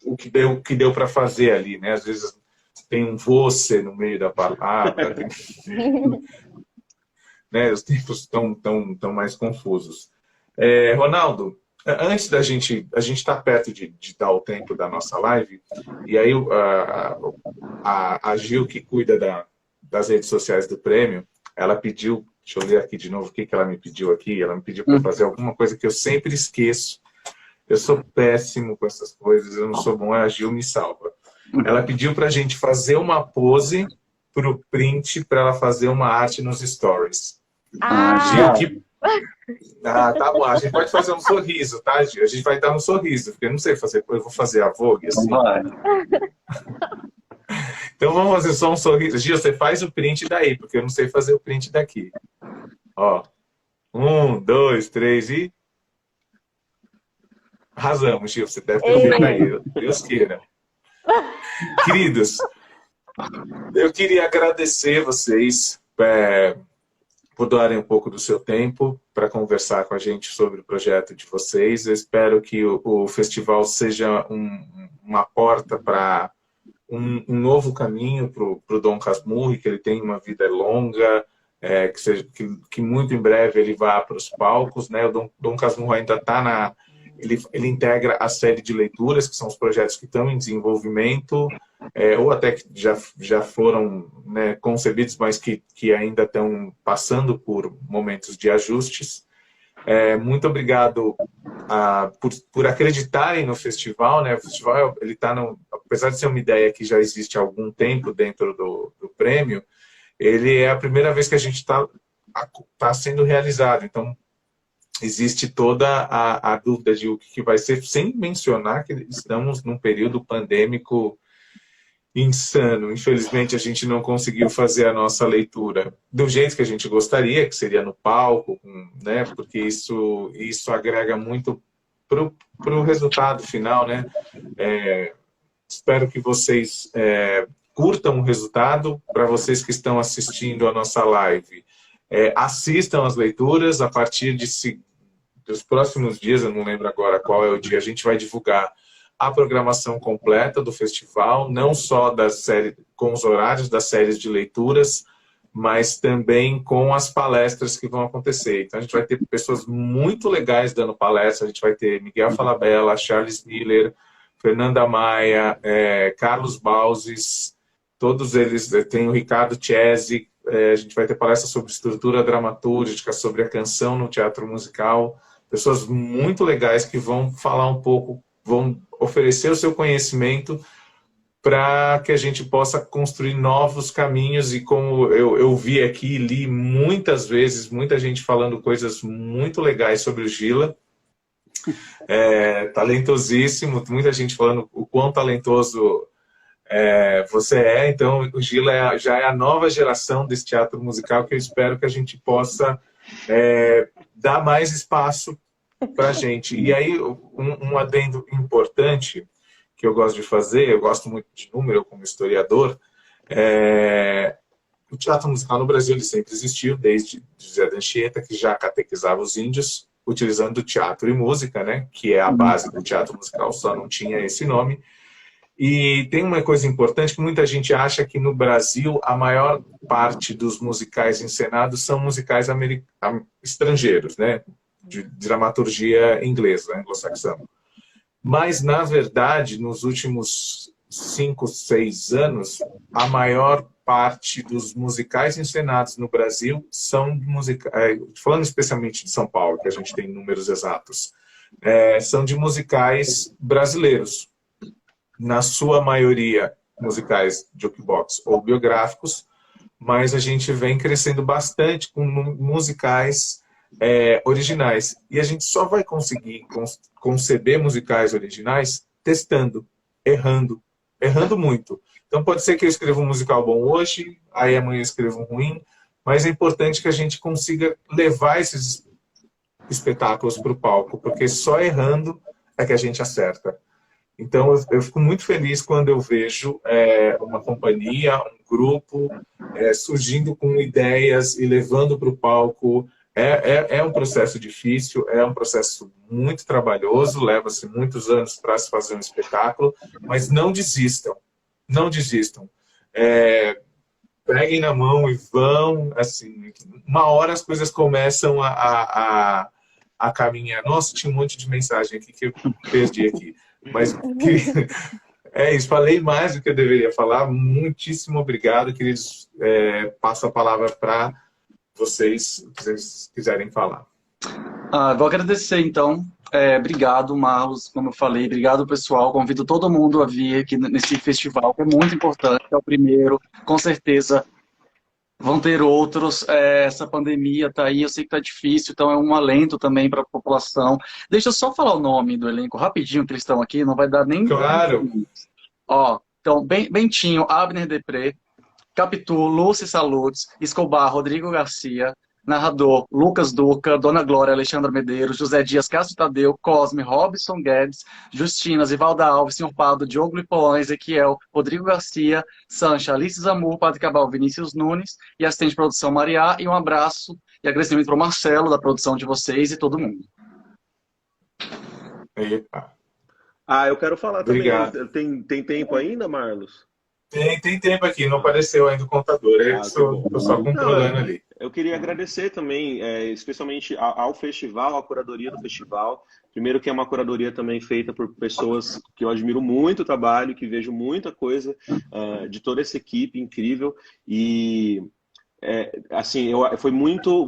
o que deu para fazer ali, né? Às vezes tem um você no meio da palavra, né? Os tempos estão mais confusos. Ronaldo, antes da gente... A gente está perto de dar o tempo da nossa live, e aí a Gil, que cuida das redes sociais do prêmio, ela pediu... Deixa eu ler aqui de novo o que ela me pediu aqui. Ela me pediu para fazer alguma coisa que eu sempre esqueço. Eu sou péssimo com essas coisas, eu não sou bom, a Gil me salva. Ela pediu para a gente fazer uma pose para o print, para ela fazer uma arte nos stories. Gil, que... tá bom, a gente pode fazer um sorriso, tá, Gil? A gente vai dar um sorriso, porque eu não sei fazer, eu vou fazer a Vogue assim. Então vamos fazer só um sorriso. Gil, você faz o print daí, porque eu não sei fazer o print daqui. Ó, 1, 2, 3 e... Arrasamos, Gil, você deve ter feito aí, Deus queira. Queridos, eu queria agradecer vocês por doarem um pouco do seu tempo para conversar com a gente sobre o projeto de vocês. Eu espero que o festival seja uma porta para um novo caminho para o Dom Casmurro, que ele tenha uma vida longa, que muito em breve ele vá para os palcos, né? O Dom Casmurro ainda está ele integra a série de leituras, que são os projetos que estão em desenvolvimento, ou até que já foram, né, concebidos, mas que ainda estão passando por momentos de ajustes. Muito obrigado por acreditarem no festival, né? O festival, ele tá apesar de ser uma ideia que já existe há algum tempo dentro do prêmio, ele é a primeira vez que a gente está sendo realizado. Então, existe toda a dúvida de o que vai ser, sem mencionar que estamos num período pandêmico insano. Infelizmente, a gente não conseguiu fazer a nossa leitura do jeito que a gente gostaria, que seria no palco, né? Porque isso agrega muito para o resultado final, né? Espero que vocês curtam o resultado. Para vocês que estão assistindo a nossa live, assistam as leituras. A partir dos próximos dias, eu não lembro agora qual é o dia, a gente vai divulgar a programação completa do festival, não só com os horários das séries de leituras, mas também com as palestras que vão acontecer. Então, a gente vai ter pessoas muito legais dando palestra. A gente vai ter Miguel Falabella, Charles Miller, Fernanda Maia, Carlos Bauzes, todos eles. Tem o Ricardo Chesi. A gente vai ter palestra sobre estrutura dramatúrgica, sobre a canção no teatro musical. Pessoas muito legais que vão falar um pouco, vão oferecer o seu conhecimento para que a gente possa construir novos caminhos. E como eu vi aqui, li muitas vezes, muita gente falando coisas muito legais sobre o Gila. Talentosíssimo, muita gente falando o quão talentoso você é. Então, o Gila já é a nova geração desse teatro musical, que eu espero que a gente possa dar mais espaço para a gente. E aí, um adendo importante que eu gosto de fazer, eu gosto muito de número como historiador, o teatro musical no Brasil ele sempre existiu, desde José de Anchieta, que já catequizava os índios, utilizando teatro e música, né, que é a base do teatro musical, só não tinha esse nome. E tem uma coisa importante que muita gente acha que no Brasil a maior parte dos musicais encenados são musicais estrangeiros, né, de dramaturgia inglesa, anglo-saxã. Mas, na verdade, nos últimos 5, 6 anos, a maior parte dos musicais encenados no Brasil são musicais, falando especialmente de São Paulo, que a gente tem números exatos, são de musicais brasileiros. Na sua maioria, musicais jukebox ou biográficos, mas a gente vem crescendo bastante com musicais originais. E a gente só vai conseguir conceber musicais originais testando, errando muito. Então pode ser que eu escreva um musical bom hoje, aí amanhã eu escreva um ruim, mas é importante que a gente consiga levar esses espetáculos para o palco, porque só errando é que a gente acerta. Então eu fico muito feliz quando eu vejo uma companhia, um grupo surgindo com ideias e levando para o palco. É um processo difícil, é um processo muito trabalhoso, leva-se muitos anos para se fazer um espetáculo, mas não desistam, não desistam. Peguem na mão e vão, assim, uma hora as coisas começam a caminhar. Nossa, tinha um monte de mensagem aqui que eu perdi aqui, mas é isso, falei mais do que eu deveria falar. Muitíssimo obrigado, queridos. Passo a palavra para vocês, se vocês quiserem falar. Vou agradecer, então. Obrigado, Marlos, como eu falei. Obrigado, pessoal. Convido todo mundo a vir aqui nesse festival, que é muito importante. É o primeiro, com certeza. Vão ter outros. Essa pandemia está aí, eu sei que está difícil, então é um alento também para a população. Deixa eu só falar o nome do elenco rapidinho, que eles estão aqui, não vai dar nem... Claro! Então, Bentinho, Abner Depré, Capitu, Lúcia Salutes, Escobar, Rodrigo Garcia, narrador, Lucas Duca, Dona Glória, Alexandra Medeiros, José Dias, Castro Tadeu, Cosme, Robson Guedes, Justina, Zivalda Alves, Senhor Pardo, Diogo Lipolão, Ezequiel, Rodrigo Garcia, Sancha, Alice Zamur, Padre Cabal, Vinícius Nunes e assistente de produção Mariá, e um abraço e agradecimento para o Marcelo, da produção de vocês e todo mundo. Eita. Eu quero falar Obrigado. também. Tem tempo ainda, Marlos? Tem tempo aqui, não apareceu ainda o contador. Estou só controlando ali. Eu queria agradecer também, especialmente ao festival, à curadoria do festival. Primeiro que é uma curadoria também feita por pessoas que eu admiro muito o trabalho, que vejo muita coisa de toda essa equipe incrível. E assim, foi muito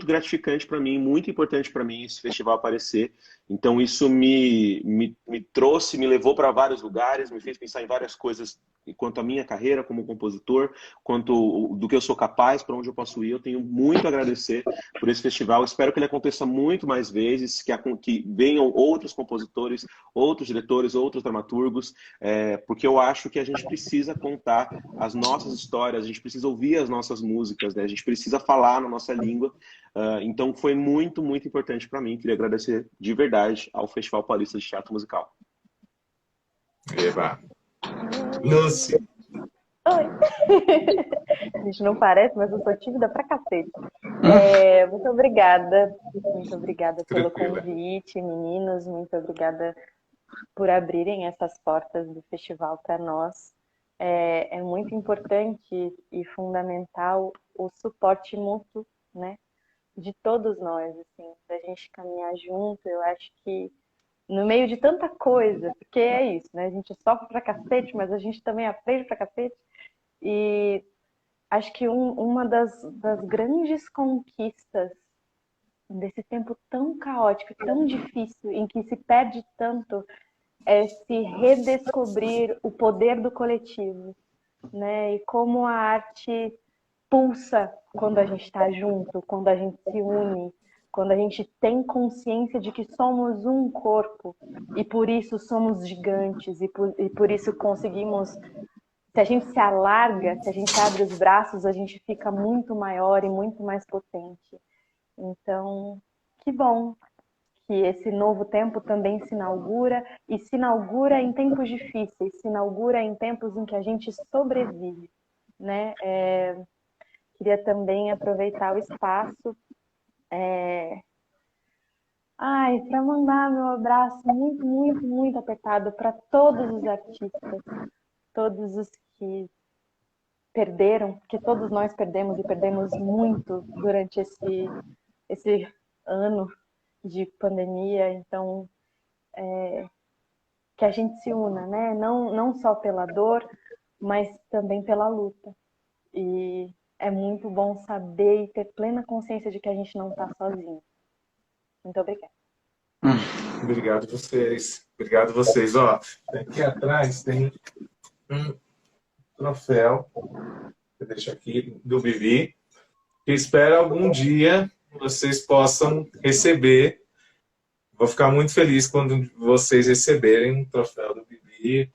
gratificante para mim, muito importante para mim esse festival aparecer. Então isso me trouxe, me levou para vários lugares, me fez pensar em várias coisas quanto à minha carreira como compositor, quanto do que eu sou capaz, para onde eu posso ir. Eu tenho muito a agradecer por esse festival. Espero que ele aconteça muito mais vezes, que venham outros compositores, outros diretores, outros dramaturgos, porque eu acho que a gente precisa contar as nossas histórias, a gente precisa ouvir as nossas músicas, né? A gente precisa falar na nossa língua. Então foi muito, muito importante para mim. Queria agradecer de verdade ao Festival Paulista de Teatro Musical. Eba. Lucy. Oi. A gente não parece, mas eu sou tímida pra cacete. Muito obrigada pelo convite, meninos. Muito obrigada por abrirem essas portas do festival para nós. É muito importante e fundamental o suporte mútuo, né, de todos nós, assim, da gente caminhar junto. Eu acho que no meio de tanta coisa, porque é isso, né? A gente sofre pra cacete, mas a gente também aprende pra cacete. E acho que uma das grandes conquistas desse tempo tão caótico, tão difícil, em que se perde tanto, é se redescobrir o poder do coletivo, né? E como a arte pulsa quando a gente está junto, quando a gente se une, quando a gente tem consciência de que somos um corpo e por isso somos gigantes e por isso conseguimos. Se a gente se alarga, se a gente abre os braços, a gente fica muito maior e muito mais potente. Então, que bom que esse novo tempo também se inaugura, e se inaugura em tempos difíceis, se inaugura em tempos em que a gente sobrevive, né? Queria também aproveitar o espaço para mandar meu abraço muito, muito, muito apertado para todos os artistas, todos os que perderam, porque todos nós perdemos e perdemos muito durante esse ano de pandemia. Então, que a gente se una, né? Não só pela dor, mas também pela luta. E é muito bom saber e ter plena consciência de que a gente não está sozinho. Muito obrigada. Obrigado vocês. Obrigado vocês. Ó, aqui atrás tem um troféu, eu deixo aqui, do Bibi, que espero algum dia vocês possam receber. Vou ficar muito feliz quando vocês receberem um troféu do Bibi.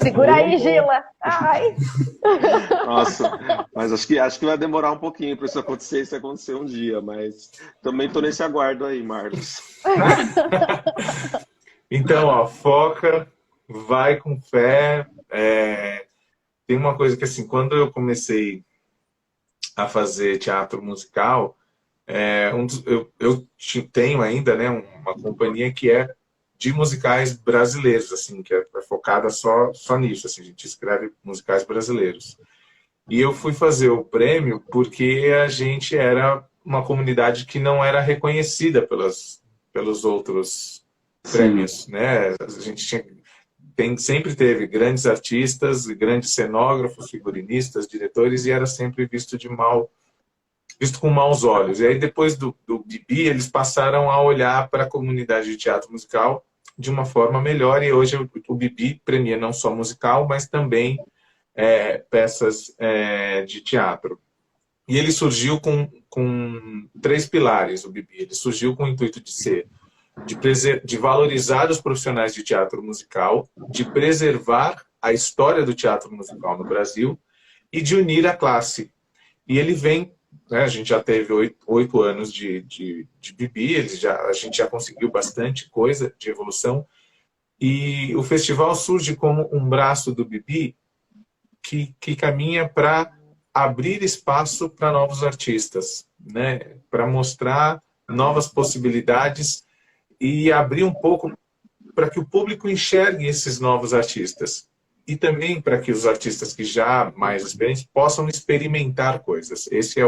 Segura aí, Gila. Ai. Nossa, mas acho que vai demorar um pouquinho para isso acontecer, se acontecer um dia, mas também tô nesse aguardo aí, Marlos. Então, ó, foca, vai com fé. Tem uma coisa que, assim, quando eu comecei a fazer teatro musical, eu tenho ainda, né, uma companhia que é de musicais brasileiros, assim, que é focada só nisso, assim, a gente escreve musicais brasileiros. E eu fui fazer o prêmio porque a gente era uma comunidade que não era reconhecida pelos outros prêmios, né? A gente sempre teve grandes artistas, grandes cenógrafos, figurinistas, diretores, e era sempre visto com maus olhos. E aí, depois do Bibi, eles passaram a olhar para a comunidade de teatro musical de uma forma melhor, e hoje o Bibi premia não só musical, mas também peças de teatro. E ele surgiu com 3 pilares, o Bibi. Ele surgiu com o intuito de valorizar os profissionais de teatro musical, de preservar a história do teatro musical no Brasil e de unir a classe. E ele vem, né, a gente já teve 8 anos de Bibi, a gente já conseguiu bastante coisa de evolução, e o festival surge como um braço do Bibi que caminha para abrir espaço para novos artistas, né, para mostrar novas possibilidades e abrir um pouco para que o público enxergue esses novos artistas. e também para que os artistas que já mais experientes possam experimentar coisas. Esse é